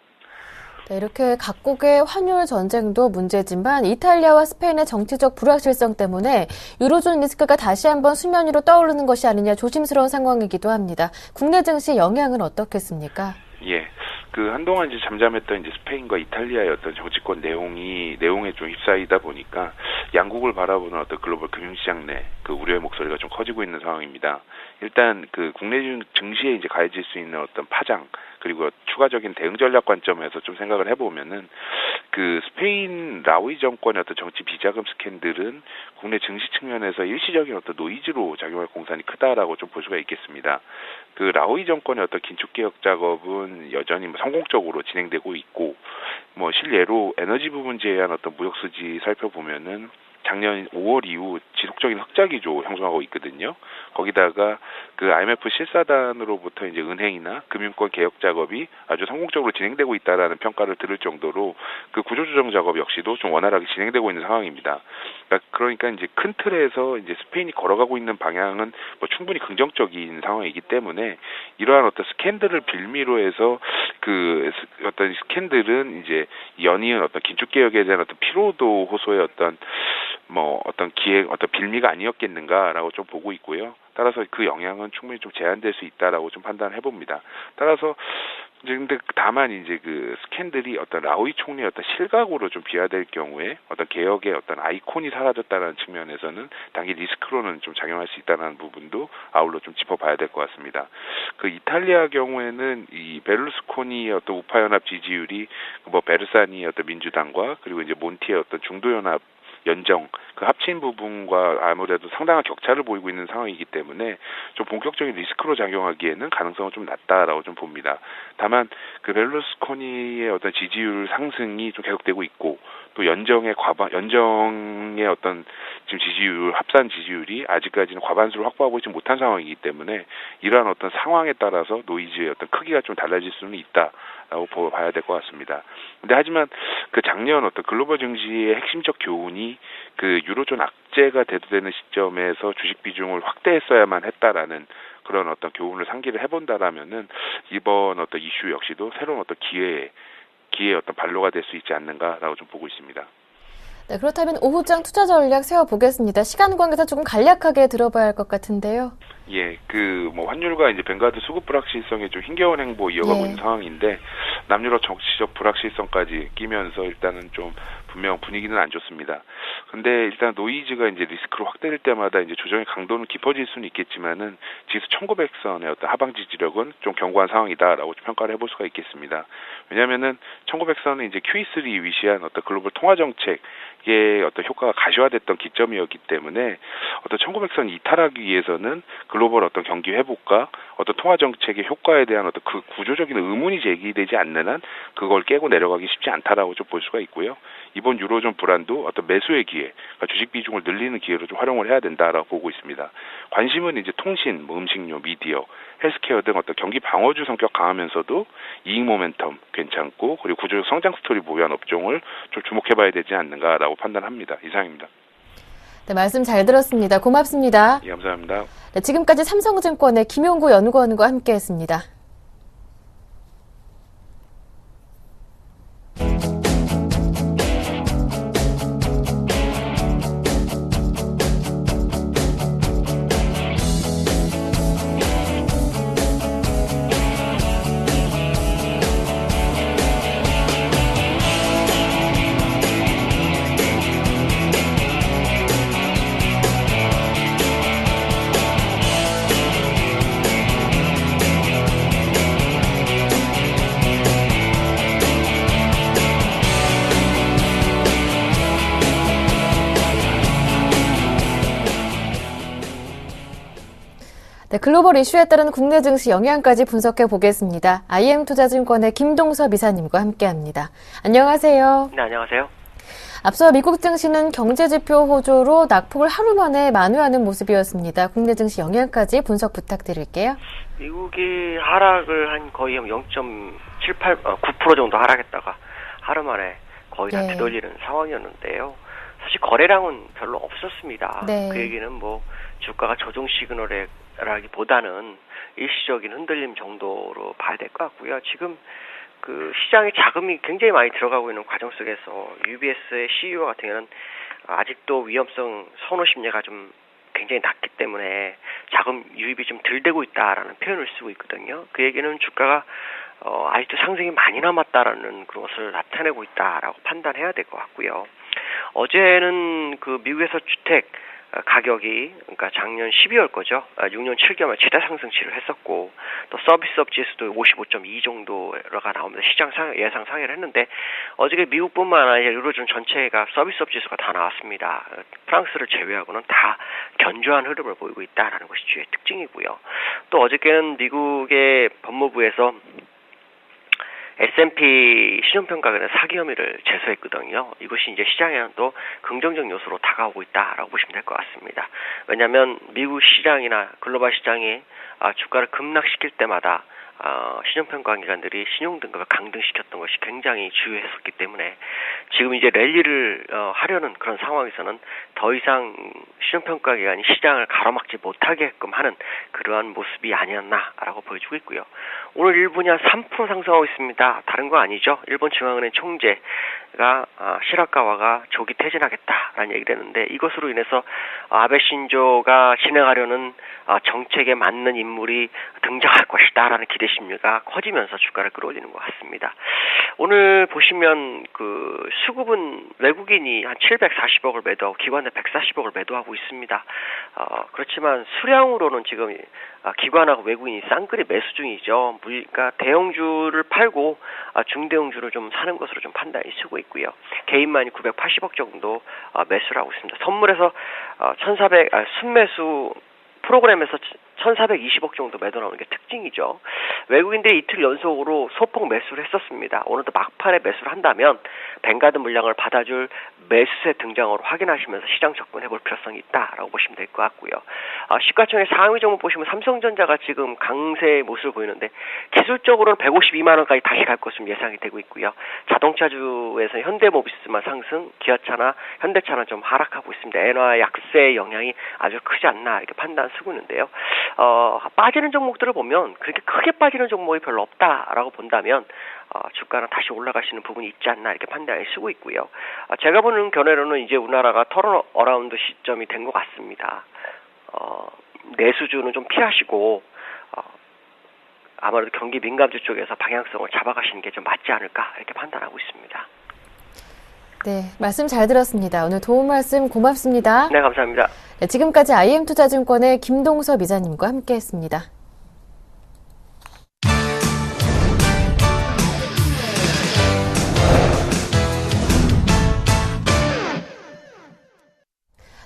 네, 이렇게 각국의 환율 전쟁도 문제지만 이탈리아와 스페인의 정치적 불확실성 때문에 유로존 리스크가 다시 한번 수면 위로 떠오르는 것이 아니냐 조심스러운 상황이기도 합니다. 국내 증시 영향은 어떻겠습니까? 예. 그 한동안 이제 잠잠했던 이제 스페인과 이탈리아의 어떤 정치권 내용에 좀 휩싸이다 보니까 양국을 바라보는 어떤 글로벌 금융시장 내 그 우려의 목소리가 좀 커지고 있는 상황입니다. 일단 그 국내 증시에 이제 가해질 수 있는 어떤 파장 그리고 추가적인 대응 전략 관점에서 좀 생각을 해보면은 그 스페인 라우이 정권의 어떤 정치 비자금 스캔들은 국내 증시 측면에서 일시적인 어떤 노이즈로 작용할 공산이 크다라고 좀 볼 수가 있겠습니다. 그 라우이 정권의 어떤 긴축 개혁 작업은 여전히 성공적으로 진행되고 있고 뭐 실례로 에너지 부분 제외한 어떤 무역 수지 살펴보면은 작년 5월 이후 지속적인 흑자 기조 형성하고 있거든요. 거기다가 그 IMF 실사단으로부터 이제 은행이나 금융권 개혁 작업이 아주 성공적으로 진행되고 있다라는 평가를 들을 정도로 그 구조조정 작업 역시도 좀 원활하게 진행되고 있는 상황입니다. 그러니까 이제 큰 틀에서 이제 스페인이 걸어가고 있는 방향은 뭐 충분히 긍정적인 상황이기 때문에 이러한 어떤 스캔들을 빌미로 해서 그 어떤 스캔들은 이제 연이은 어떤 긴축 개혁에 대한 어떤 피로도 호소의 어떤 어떤 빌미가 아니었겠는가라고 좀 보고 있고요. 따라서 그 영향은 충분히 좀 제한될 수 있다라고 좀 판단해 봅니다. 따라서 근데 다만 이제 그 스캔들이 어떤 라우이 총리의 어떤 실각으로 좀 비화될 경우에 어떤 개혁의 어떤 아이콘이 사라졌다는 측면에서는 단기 리스크로는 좀 작용할 수 있다는 부분도 아울러 좀 짚어봐야 될 것 같습니다. 그 이탈리아 경우에는 이 베를루스코니의 어떤 우파 연합 지지율이 뭐 베르사니의 어떤 민주당과 그리고 이제 몬티의 어떤 중도 연합 연정 그 합친 부분과 아무래도 상당한 격차를 보이고 있는 상황이기 때문에 좀 본격적인 리스크로 작용하기에는 가능성은 좀 낮다라고 좀 봅니다. 다만 그 베를루스코니의 어떤 지지율 상승이 좀 계속되고 있고 또 연정의 어떤 지금 지지율 합산 지지율이 아직까지는 과반수를 확보하고 있지 못한 상황이기 때문에 이러한 어떤 상황에 따라서 노이즈의 어떤 크기가 좀 달라질 수는 있다라고 봐야 될 것 같습니다. 근데 하지만 그 작년 어떤 글로벌 증시의 핵심적 교훈이 그 유로존 악재가 대두되는 시점에서 주식 비중을 확대했어야만 했다라는 그런 어떤 교훈을 상기를 해본다라면은 이번 어떤 이슈 역시도 새로운 어떤 기회의 어떤 발로가 될 수 있지 않는가라고 좀 보고 있습니다. 네, 그렇다면 오후장 투자 전략 세워보겠습니다. 시간 관계상 조금 간략하게 들어봐야 할 것 같은데요. 예, 환율과 이제 뱅가드 수급 불확실성에 좀 힘겨운 행보 이어가고 있는 상황인데 남유럽 정치적 불확실성까지 끼면서 일단은 좀 분명 분위기는 안 좋습니다. 근데 일단 노이즈가 이제 리스크로 확대될 때마다 이제 조정의 강도는 깊어질 수는 있겠지만은 지수 1900선의 어떤 하방 지지력은 좀 견고한 상황이다라고 평가를 해볼 수가 있겠습니다. 왜냐하면은 1900선은 이제 QE3 위시한 어떤 글로벌 통화 정책의 어떤 효과가 가시화됐던 기점이었기 때문에 어떤 1900선 이탈하기 위해서는 글로벌 어떤 경기 회복과 어떤 통화 정책의 효과에 대한 어떤 그 구조적인 의문이 제기되지 않는 한 그걸 깨고 내려가기 쉽지 않다라고 좀 볼 수가 있고요. 이번 유로존 불안도 어떤 매수의 기회, 그러니까 주식 비중을 늘리는 기회로 좀 활용을 해야 된다라고 보고 있습니다. 관심은 이제 통신, 음식료, 미디어, 헬스케어 등 어떤 경기 방어주 성격 강하면서도 이익 모멘텀 괜찮고 그리고 구조적 성장 스토리 보유한 업종을 좀 주목해봐야 되지 않는가라고 판단합니다. 이상입니다. 네, 말씀 잘 들었습니다. 고맙습니다. 예, 감사합니다. 네, 지금까지 삼성증권의 김용구 연구원과 함께했습니다. 네, 글로벌 이슈에 따른 국내 증시 영향까지 분석해 보겠습니다. IM투자증권의 김동섭 이사님과 함께합니다. 안녕하세요. 네, 안녕하세요. 앞서 미국 증시는 경제지표 호조로 낙폭을 하루 만에 만회하는 모습이었습니다. 국내 증시 영향까지 분석 부탁드릴게요. 미국이 하락을 한 거의 9% 정도 하락했다가 하루 만에 거의 다 되돌리는 상황이었는데요. 사실 거래량은 별로 없었습니다. 네. 그 얘기는 뭐 주가가 조정 시그널이라기보다는 일시적인 흔들림 정도로 봐야 될 것 같고요. 지금 그 시장에 자금이 굉장히 많이 들어가고 있는 과정 속에서 UBS의 CEO 같은 경우는 아직도 위험성 선호 심리가 좀 굉장히 낮기 때문에 자금 유입이 좀 덜 되고 있다라는 표현을 쓰고 있거든요. 그 얘기는 주가가 아직도 상승이 많이 남았다라는 그런 것을 나타내고 있다라고 판단해야 될 것 같고요. 어제는 그 미국에서 주택 가격이 그러니까 작년 12월 거죠. 6년 7개월 최대 상승치를 했었고 또 서비스업 지수도 55.2 정도가 나오면서 시장 예상 상회를 했는데 어저께 미국뿐만 아니라 유로존 전체가 서비스업 지수가 다 나왔습니다. 프랑스를 제외하고는 다 견조한 흐름을 보이고 있다라는 것이 주의 특징이고요. 또 어저께는 미국의 법무부에서 S&P 신용평가원의 사기 혐의를 제소했거든요. 이것이 이제 시장에는 또 긍정적 요소로 다가오고 있다라고 보시면 될 것 같습니다. 왜냐하면 미국 시장이나 글로벌 시장이 주가를 급락시킬 때마다 신용평가기관들이 신용등급을 강등시켰던 것이 굉장히 주요했었기 때문에 지금 이제 랠리를 하려는 그런 상황에서는 더 이상 신용평가기관이 시장을 가로막지 못하게끔 하는 그러한 모습이 아니었나라고 보여주고 있고요. 오늘 일본이 한 3% 상승하고 있습니다. 다른 거 아니죠. 일본 중앙은행 총재가 시라카와가 조기 퇴진하겠다라는 얘기를 했는데 이것으로 인해서 아베 신조가 진행하려는 정책에 맞는 인물이 등장할 것이다라는 기대 심리가 커지면서 주가를 끌어올리는 것 같습니다. 오늘 보시면 그 수급은 외국인이 한 740억을 매도하고 기관은 140억을 매도하고 있습니다. 그렇지만 수량으로는 지금 기관하고 외국인이 쌍끌이 매수 중이죠. 그러니까 대형주를 팔고 중대형주를 좀 사는 것으로 좀 판단이 쓰고 있고요. 개인만이 980억 정도 매수를 하고 있습니다. 선물에서 순매수 프로그램에서 1,420억 정도 매도 나오는 게 특징이죠. 외국인들이 이틀 연속으로 소폭 매수를 했었습니다. 오늘도 막판에 매수를 한다면 뱅가드 물량을 받아줄 매수세 등장으로 확인하시면서 시장 접근해볼 필요성이 있다라고 보시면 될 것 같고요. 시가총액 상위 종목 보시면 삼성전자가 지금 강세의 모습을 보이는데 기술적으로는 152만 원까지 다시 갈 것으로 예상이 되고 있고요. 자동차주에서 현대모비스만 상승, 기아차나 현대차는 좀 하락하고 있습니다. 엔화 약세의 영향이 아주 크지 않나 이렇게 판단 쓰고 있는데요. 빠지는 종목들을 보면 그렇게 크게 빠지는 종목이 별로 없다라고 본다면 주가는 다시 올라갈 수 있는 부분이 있지 않나 이렇게 판단을 쓰고 있고요. 제가 보는 견해로는 이제 우리나라가 턴어라운드 시점이 된 것 같습니다. 내수주는 좀 피하시고 아무래도 경기 민감주 쪽에서 방향성을 잡아가시는 게 좀 맞지 않을까 이렇게 판단하고 있습니다. 네, 말씀 잘 들었습니다. 오늘 도움 말씀 고맙습니다. 네, 감사합니다. 네, 지금까지 IM투자증권의 김동서 이사님과 함께했습니다.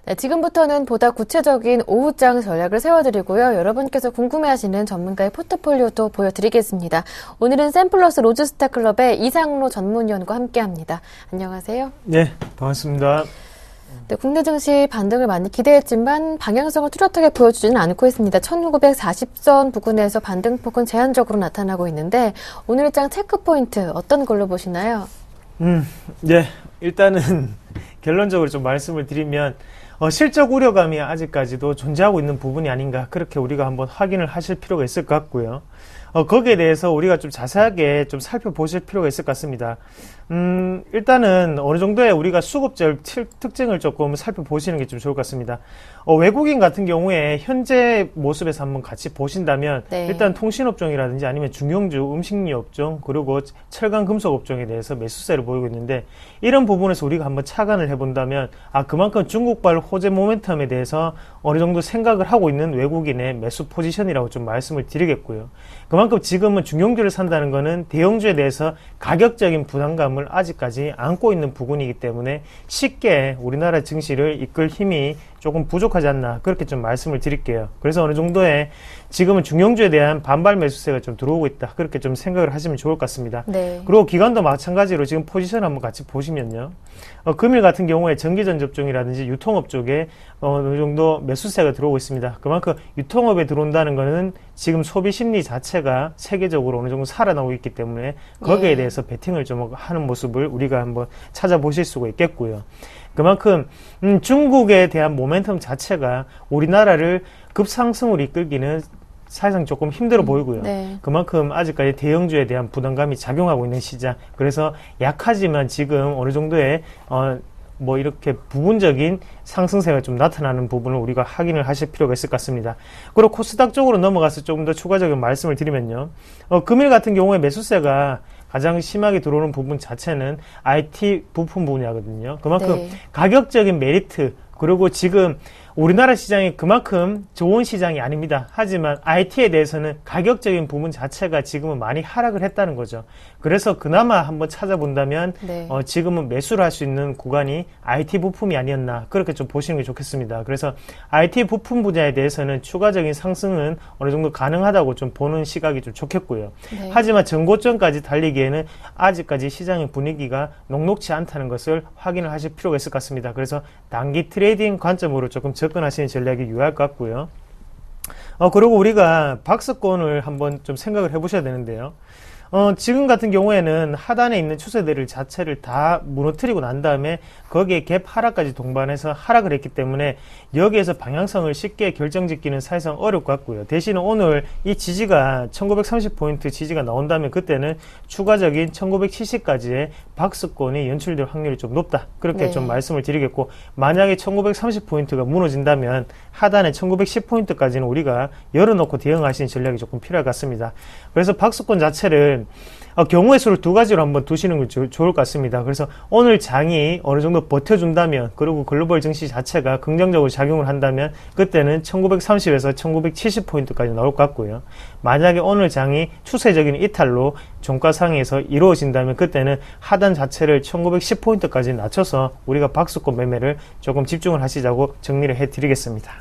네, 지금부터는 보다 구체적인 오후장 전략을 세워드리고요. 여러분께서 궁금해하시는 전문가의 포트폴리오도 보여드리겠습니다. 오늘은 샘플러스 로즈스타클럽의 이상로 전문위원과 함께합니다. 안녕하세요. 네, 반갑습니다. 네, 국내 증시 반등을 많이 기대했지만 방향성을 뚜렷하게 보여주지는 않고 있습니다. 1940선 부근에서 반등폭은 제한적으로 나타나고 있는데 오늘 일장 체크포인트 어떤 걸로 보시나요? 네, 일단은 결론적으로 좀 말씀을 드리면 실적 우려감이 아직까지도 존재하고 있는 부분이 아닌가 그렇게 우리가 한번 확인을 하실 필요가 있을 것 같고요. 거기에 대해서 우리가 좀 자세하게 좀 살펴보실 필요가 있을 것 같습니다. 일단은 어느 정도의 우리가 수급절 특징을 조금 살펴보시는 게 좀 좋을 것 같습니다. 외국인 같은 경우에 현재 모습에서 한번 같이 보신다면 네. 일단 통신업종이라든지 아니면 중용주, 음식료 업종, 그리고 철강 금속 업종에 대해서 매수세를 보이고 있는데 이런 부분에서 우리가 한번 착안을 해본다면 그만큼 중국발 호재 모멘텀에 대해서 어느 정도 생각을 하고 있는 외국인의 매수 포지션이라고 좀 말씀을 드리겠고요. 그만큼 지금은 중용주를 산다는 것은 대형주에 대해서 가격적인 부담감을 아직까지 안고 있는 부분이기 때문에 쉽게 우리나라 증시를 이끌 힘이 조금 부족하지 않나 그렇게 좀 말씀을 드릴게요. 그래서 어느 정도의 지금은 중용주에 대한 반발 매수세가 좀 들어오고 있다 그렇게 좀 생각을 하시면 좋을 것 같습니다. 네. 그리고 기관도 마찬가지로 지금 포지션 한번 같이 보시면요. 금일 같은 경우에 전기전 접종이라든지 유통업 쪽에 어느 정도 매수세가 들어오고 있습니다. 그만큼 유통업에 들어온다는 것은 지금 소비 심리 자체가 세계적으로 어느 정도 살아나고 있기 때문에 거기에 대해서 베팅을 좀 하는 모습을 우리가 한번 찾아보실 수가 있겠고요. 그만큼 중국에 대한 모멘텀 자체가 우리나라를 급상승으로 이끌기는 사실상 조금 힘들어 보이고요. 네. 그만큼 아직까지 대형주에 대한 부담감이 작용하고 있는 시장. 그래서 약하지만 지금 어느 정도의 이렇게 부분적인 상승세가 좀 나타나는 부분을 우리가 확인을 하실 필요가 있을 것 같습니다. 그리고 코스닥 쪽으로 넘어가서 조금 더 추가적인 말씀을 드리면요. 금일 같은 경우에 매수세가 가장 심하게 들어오는 부분 자체는 IT 부품 분야거든요. 그만큼 네. 가격적인 메리트 그리고 지금 우리나라 시장이 그만큼 좋은 시장이 아닙니다. 하지만 IT에 대해서는 가격적인 부분 자체가 지금은 많이 하락을 했다는 거죠. 그래서 그나마 한번 찾아본다면 네. 지금은 매수를 할 수 있는 구간이 IT 부품이 아니었나 그렇게 좀 보시는 게 좋겠습니다. 그래서 IT 부품 분야에 대해서는 추가적인 상승은 어느 정도 가능하다고 좀 보는 시각이 좀 좋겠고요. 네. 하지만 전고점까지 달리기에는 아직까지 시장의 분위기가 녹록치 않다는 것을 확인을 하실 필요가 있을 것 같습니다. 그래서 단기 트레이딩 관점으로 조금 접근하시는 전략이 유효할 것 같고요. 그리고 우리가 박스권을 한번 좀 생각을 해보셔야 되는데요. 지금 같은 경우에는 하단에 있는 추세대를 자체를 다 무너뜨리고 난 다음에 거기에 갭 하락까지 동반해서 하락을 했기 때문에 여기에서 방향성을 쉽게 결정짓기는 사실상 어려울 것 같고요. 대신 오늘 이 지지가 1930포인트 지지가 나온다면 그때는 추가적인 1970까지의 박스권이 연출될 확률이 좀 높다. 그렇게 네. 좀 말씀을 드리겠고 만약에 1930포인트가 무너진다면 하단에 1910포인트까지는 우리가 열어놓고 대응하시는 전략이 조금 필요할 것 같습니다. 그래서 박스권 자체를 경우의 수를 두 가지로 한번 두시는 게 좋을 것 같습니다. 그래서 오늘 장이 어느 정도 버텨준다면 그리고 글로벌 증시 자체가 긍정적으로 작용을 한다면 그때는 1930에서 1970포인트까지 나올 것 같고요. 만약에 오늘 장이 추세적인 이탈로 종가상에서 이루어진다면 그때는 하단 자체를 1910포인트까지 낮춰서 우리가 박스권 매매를 조금 집중을 하시자고 정리를 해드리겠습니다.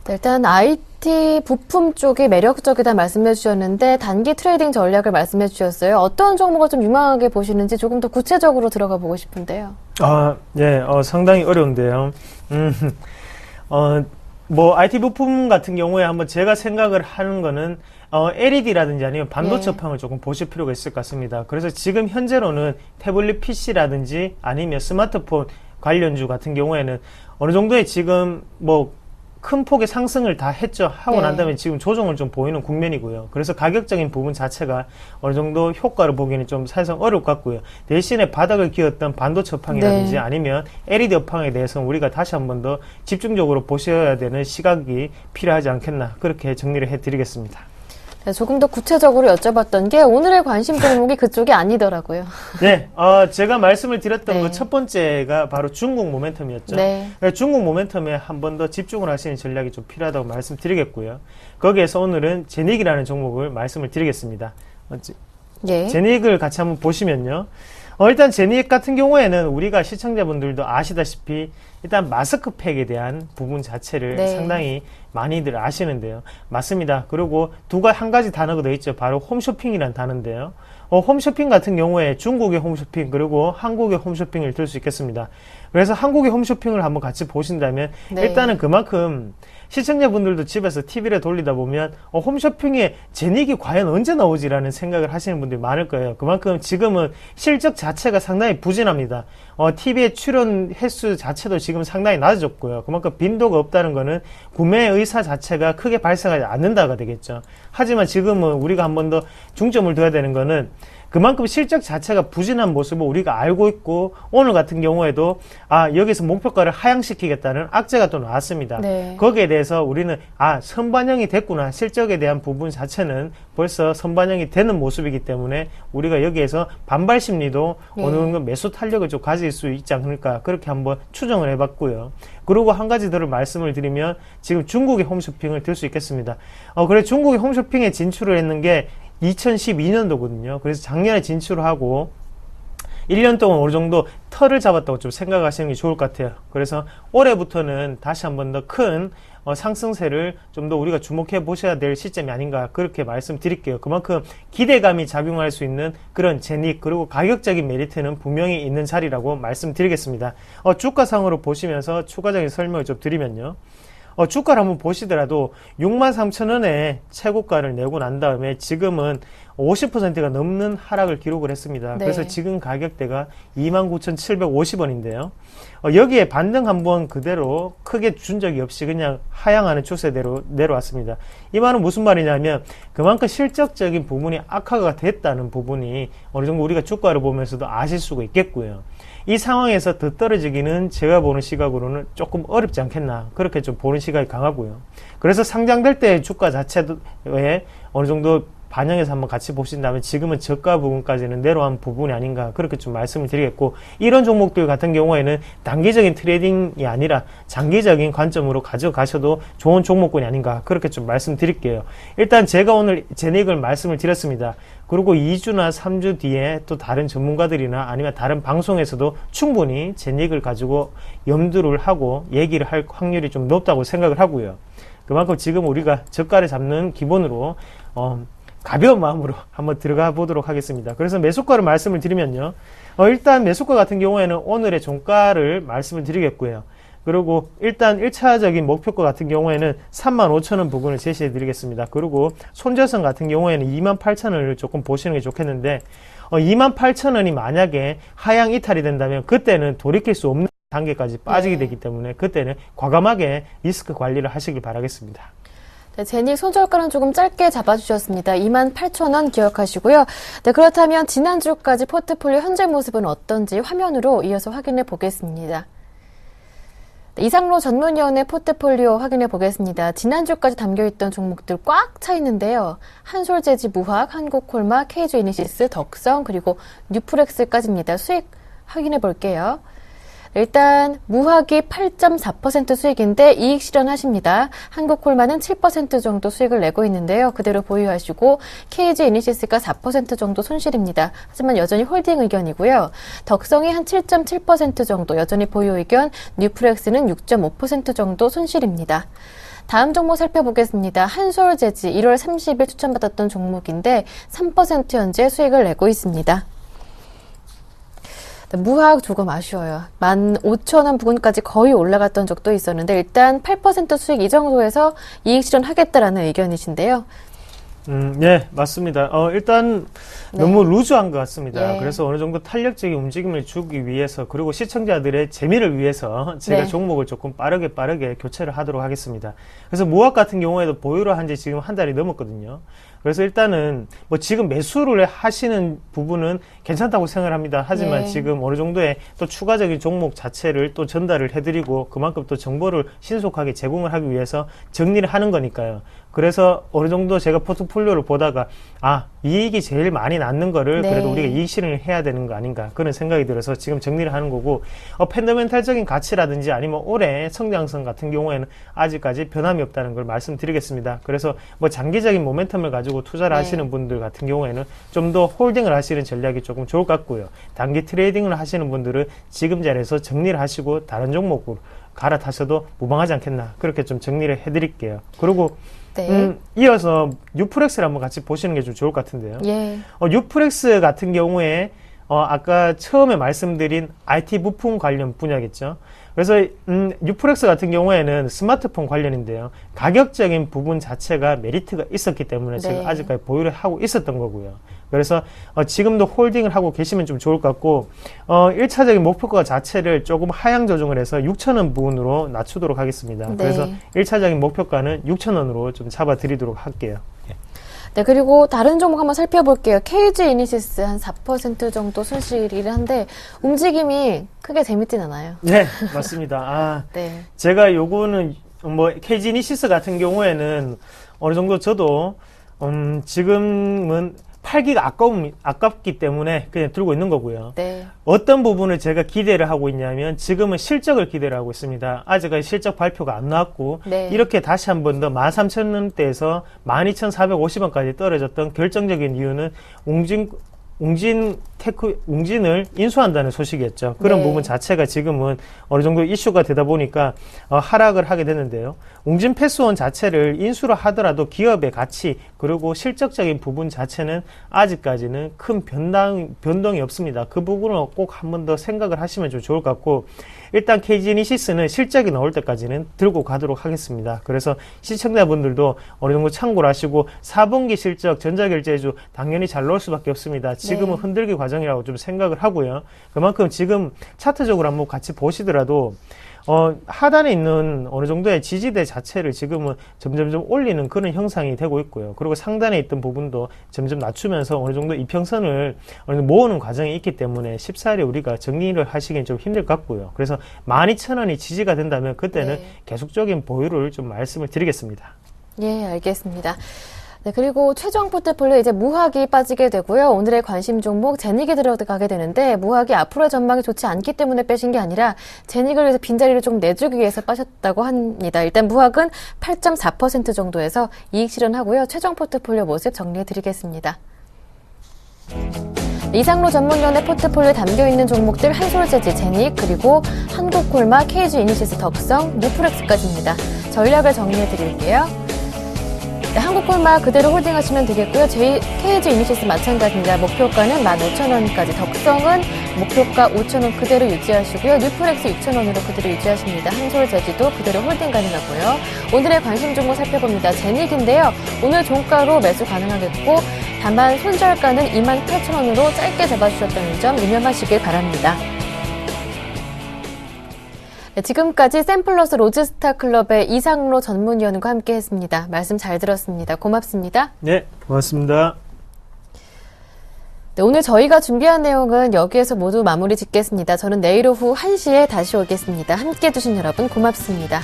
네, 일단 IT 부품 쪽이 매력적이다 말씀해 주셨는데 단기 트레이딩 전략을 말씀해 주셨어요. 어떤 종목을 좀 유망하게 보시는지 조금 더 구체적으로 들어가 보고 싶은데요. 네, 상당히 어려운데요. IT 부품 같은 경우에 한번 제가 생각을 하는 거는 LED라든지 아니면 반도체 업황을 조금 보실 필요가 있을 것 같습니다. 그래서 지금 현재로는 태블릿 PC라든지 아니면 스마트폰 관련주 같은 경우에는 어느 정도의 지금 큰 폭의 상승을 다 했죠. 하고 난 다음에 지금 조정을 좀 보이는 국면이고요. 그래서 가격적인 부분 자체가 어느 정도 효과를 보기에는 좀 사실상 어려울 것 같고요. 대신에 바닥을 기었던 반도체 업황이라든지 아니면 LED 업황에 대해서는 우리가 다시 한 번 더 집중적으로 보셔야 되는 시각이 필요하지 않겠나 그렇게 정리를 해드리겠습니다. 네, 조금 더 구체적으로 여쭤봤던 게 오늘의 관심 종목이 그쪽이 아니더라고요. 네, 제가 말씀을 드렸던 네. 그 첫 번째가 바로 중국 모멘텀이었죠. 네. 중국 모멘텀에 한 번 더 집중을 하시는 전략이 좀 필요하다고 말씀드리겠고요. 거기에서 오늘은 제닉이라는 종목을 말씀을 드리겠습니다. 예. 제닉을 같이 한번 보시면요. 일단 제닉 같은 경우에는 우리가 시청자분들도 아시다시피 일단 마스크팩에 대한 부분 자체를 네. 상당히 많이들 아시는데요. 맞습니다. 그리고 한 가지 단어가 더 있죠. 바로 홈쇼핑이라는 단어인데요. 홈쇼핑 같은 경우에 중국의 홈쇼핑 그리고 한국의 홈쇼핑을 들 수 있겠습니다. 그래서 한국의 홈쇼핑을 한번 같이 보신다면 네. 일단은 그만큼 시청자분들도 집에서 TV를 돌리다 보면 홈쇼핑에 제닉이 과연 언제 나오지라는 생각을 하시는 분들이 많을 거예요. 그만큼 지금은 실적 자체가 상당히 부진합니다. TV에 출연 횟수 자체도 지금 상당히 낮아졌고요. 그만큼 빈도가 없다는 거는 구매 의사 자체가 크게 발생하지 않는다가 되겠죠. 하지만 지금은 우리가 한 번 더 중점을 둬야 되는 거는 그만큼 실적 자체가 부진한 모습을 우리가 알고 있고 오늘 같은 경우에도 여기서 목표가를 하향시키겠다는 악재가 또 나왔습니다. 네. 거기에 대해서 우리는 선반영이 됐구나. 실적에 대한 부분 자체는 벌써 선반영이 되는 모습이기 때문에 우리가 여기에서 반발 심리도 네. 어느 정도 매수 탄력을 좀 가질 수 있지 않을까 그렇게 한번 추정을 해봤고요. 그리고 한 가지 더 말씀을 드리면 지금 중국의 홈쇼핑을 들 수 있겠습니다. 그래 중국의 홈쇼핑에 진출을 했는 게 2012년도거든요. 그래서 작년에 진출을 하고 1년 동안 어느 정도 털을 잡았다고 좀 생각하시는 게 좋을 것 같아요. 그래서 올해부터는 다시 한 번 더 큰 상승세를 좀 더 우리가 주목해 보셔야 될 시점이 아닌가 그렇게 말씀드릴게요. 그만큼 기대감이 작용할 수 있는 그런 제닉 그리고 가격적인 메리트는 분명히 있는 자리라고 말씀드리겠습니다. 주가상으로 보시면서 추가적인 설명을 좀 드리면요. 주가를 한번 보시더라도 63,000원에 최고가를 내고 난 다음에 지금은 50%가 넘는 하락을 기록을 했습니다. 네. 그래서 지금 가격대가 29,750원인데요. 여기에 반등 한번 그대로 크게 준 적이 없이 그냥 하향하는 추세대로 내려왔습니다. 이 말은 무슨 말이냐면 그만큼 실적적인 부분이 악화가 됐다는 부분이 어느 정도 우리가 주가를 보면서도 아실 수가 있겠고요. 이 상황에서 더 떨어지기는 제가 보는 시각으로는 조금 어렵지 않겠나 그렇게 좀 보는 시각이 강하고요. 그래서 상장될 때 주가 자체에 어느 정도 반영해서 한번 같이 보신다면 지금은 저가 부분까지는 내려온 부분이 아닌가 그렇게 좀 말씀을 드리겠고 이런 종목들 같은 경우에는 단기적인 트레이딩이 아니라 장기적인 관점으로 가져가셔도 좋은 종목군이 아닌가 그렇게 좀 말씀드릴게요. 일단 제가 오늘 제닉을 말씀을 드렸습니다. 그리고 2주나 3주 뒤에 또 다른 전문가들이나 아니면 다른 방송에서도 충분히 제닉을 가지고 염두를 하고 얘기를 할 확률이 좀 높다고 생각을 하고요. 그만큼 지금 우리가 저가를 잡는 기본으로 가벼운 마음으로 한번 들어가 보도록 하겠습니다. 그래서 매수가를 말씀을 드리면요. 일단 매수가 같은 경우에는 오늘의 종가를 말씀을 드리겠고요. 그리고 일단 1차적인 목표가 같은 경우에는 35,000원 부분을 제시해 드리겠습니다. 그리고 손절선 같은 경우에는 28,000원을 조금 보시는 게 좋겠는데 28,000원이 만약에 하향 이탈이 된다면 그때는 돌이킬 수 없는 단계까지 빠지게 되기 때문에 그때는 과감하게 리스크 관리를 하시길 바라겠습니다. 네, 제닉 손절가는 조금 짧게 잡아주셨습니다. 28,000원 기억하시고요. 네, 그렇다면 지난주까지 포트폴리오 현재 모습은 어떤지 화면으로 이어서 확인해 보겠습니다. 네, 이상로 전문위원회 포트폴리오 확인해 보겠습니다. 지난주까지 담겨있던 종목들 꽉 차 있는데요. 한솔재지 무학, 한국콜마, KG이니시스, 덕성, 그리고 뉴프렉스까지입니다. 수익 확인해 볼게요. 일단 무학이 8.4% 수익인데 이익 실현하십니다. 한국콜마는 7% 정도 수익을 내고 있는데요. 그대로 보유하시고 KG이니시스가 4% 정도 손실입니다. 하지만 여전히 홀딩 의견이고요. 덕성이 한 7.7% 정도 여전히 보유 의견, 뉴프렉스는 6.5% 정도 손실입니다. 다음 종목 살펴보겠습니다. 한솔재지 1월 30일 추천받았던 종목인데 3% 현재 수익을 내고 있습니다. 무학 조금 아쉬워요. 15,000원 부근까지 거의 올라갔던 적도 있었는데 일단 8% 수익 이 정도에서 이익 실현하겠다라는 의견이신데요. 네, 맞습니다. 일단 너무 루즈한 것 같습니다. 예. 그래서 어느 정도 탄력적인 움직임을 주기 위해서 그리고 시청자들의 재미를 위해서 제가 종목을 조금 빠르게 교체를 하도록 하겠습니다. 그래서 무학 같은 경우에도 보유를 한 지 지금 한 달이 넘었거든요. 그래서 일단은 뭐 지금 매수를 하시는 부분은 괜찮다고 생각을 합니다. 하지만 네. 지금 어느 정도의 또 추가적인 종목 자체를 또 전달을 해드리고 그만큼 또 정보를 신속하게 제공을 하기 위해서 정리를 하는 거니까요. 그래서 어느 정도 제가 포트폴리오를 보다가 이익이 제일 많이 남는 거를 네. 그래도 우리가 이익 실현을 해야 되는 거 아닌가 그런 생각이 들어서 지금 정리를 하는 거고 펀더멘탈적인 가치라든지 아니면 올해 성장성 같은 경우에는 아직까지 변함이 없다는 걸 말씀드리겠습니다. 그래서 뭐 장기적인 모멘텀을 가지고 투자를 네. 하시는 분들 같은 경우에는 좀 더 홀딩을 하시는 전략이 조금 좋을 것 같고요. 단기 트레이딩을 하시는 분들은 지금 자리에서 정리를 하시고 다른 종목으로 갈아타셔도 무방하지 않겠나 그렇게 좀 정리를 해드릴게요. 그리고 네. 이어서 뉴프렉스를 한번 같이 보시는 게 좀 좋을 것 같은데요. 예. 뉴프렉스 같은 경우에 아까 처음에 말씀드린 IT 부품 관련 분야겠죠. 그래서 뉴프렉스 같은 경우에는 스마트폰 관련인데요. 가격적인 부분 자체가 메리트가 있었기 때문에 네. 제가 아직까지 보유를 하고 있었던 거고요. 그래서 지금도 홀딩을 하고 계시면 좀 좋을 것 같고 1차적인 목표가 자체를 조금 하향 조정을 해서 6,000원 부분으로 낮추도록 하겠습니다. 네. 그래서 1차적인 목표가는 6,000원으로 좀 잡아드리도록 할게요. 네, 그리고 다른 종목 한번 살펴볼게요. KG 이니시스 한 4% 정도 손실이긴 한데 움직임이 크게 재밌진 않아요. 네, 맞습니다. 네. 제가 요거는 KG 이니시스 같은 경우에는 어느 정도 저도 지금은 팔기가 아깝기 때문에 그냥 들고 있는 거고요. 네. 어떤 부분을 제가 기대를 하고 있냐면 지금은 실적을 기대를 하고 있습니다. 아직까지 실적 발표가 안 나왔고 네. 이렇게 다시 한 번 더 13,000원대에서 12,450원까지 떨어졌던 결정적인 이유는 웅진을 인수한다는 소식이었죠. 그런 네. 부분 자체가 지금은 어느 정도 이슈가 되다 보니까 하락을 하게 되는데요. 웅진 패스원 자체를 인수를 하더라도 기업의 가치 그리고 실적적인 부분 자체는 아직까지는 큰 변동이 없습니다. 그 부분을 꼭 한 번 더 생각을 하시면 좀 좋을 것 같고 일단 KG이니시스는 실적이 나올 때까지는 들고 가도록 하겠습니다. 그래서 시청자분들도 어느 정도 참고를 하시고 4분기 실적 전자결제주 당연히 잘 나올 수밖에 없습니다. 지금은 네. 흔들기 과정이라고 좀 생각을 하고요. 그만큼 지금 차트적으로 한번 같이 보시더라도 하단에 있는 어느 정도의 지지대 자체를 지금은 점점점 올리는 그런 형상이 되고 있고요. 그리고 상단에 있던 부분도 점점 낮추면서 어느 정도 이평선을 어느 정도 모으는 과정이 있기 때문에 쉽사리 우리가 정리를 하시기엔 좀 힘들 것 같고요. 그래서 12,000원이 지지가 된다면 그때는 네. 계속적인 보유를 좀 말씀을 드리겠습니다. 예, 알겠습니다. 네, 그리고 최종 포트폴리오 이제 무학이 빠지게 되고요. 오늘의 관심 종목 제닉이 들어가게 되는데 무학이 앞으로의 전망이 좋지 않기 때문에 빼신 게 아니라 제닉을 위해서 빈자리를 좀 내주기 위해서 빠셨다고 합니다. 일단 무학은 8.4% 정도에서 이익 실현하고요. 최종 포트폴리오 모습 정리해 드리겠습니다. 이상로 전문위원회 포트폴리오에 담겨있는 종목들 한솔재지, 제닉, 그리고 한국콜마, KG 이니시스, 덕성, 뉴프렉스까지입니다. 전략을 정리해 드릴게요. 네, 한국콜마 그대로 홀딩하시면 되겠고요. KG 이니시스 마찬가지입니다. 목표가는 15,000원까지, 덕성은 목표가 5,000원 그대로 유지하시고요. 뉴프렉스 6,000원으로 그대로 유지하십니다. 한솔재지도 그대로 홀딩 가능하고요. 오늘의 관심 종목 살펴봅니다. 제닉인데요. 오늘 종가로 매수 가능하겠고 다만 손절가는 28,000원으로 짧게 잡아주셨다는 점 유념하시길 바랍니다. 네, 지금까지 샘플러스 로즈스타클럽의 이상로 전문위원과 함께했습니다. 말씀 잘 들었습니다. 고맙습니다. 네, 고맙습니다. 네, 오늘 저희가 준비한 내용은 여기에서 모두 마무리 짓겠습니다. 저는 내일 오후 1시에 다시 오겠습니다. 함께해 주신 여러분 고맙습니다.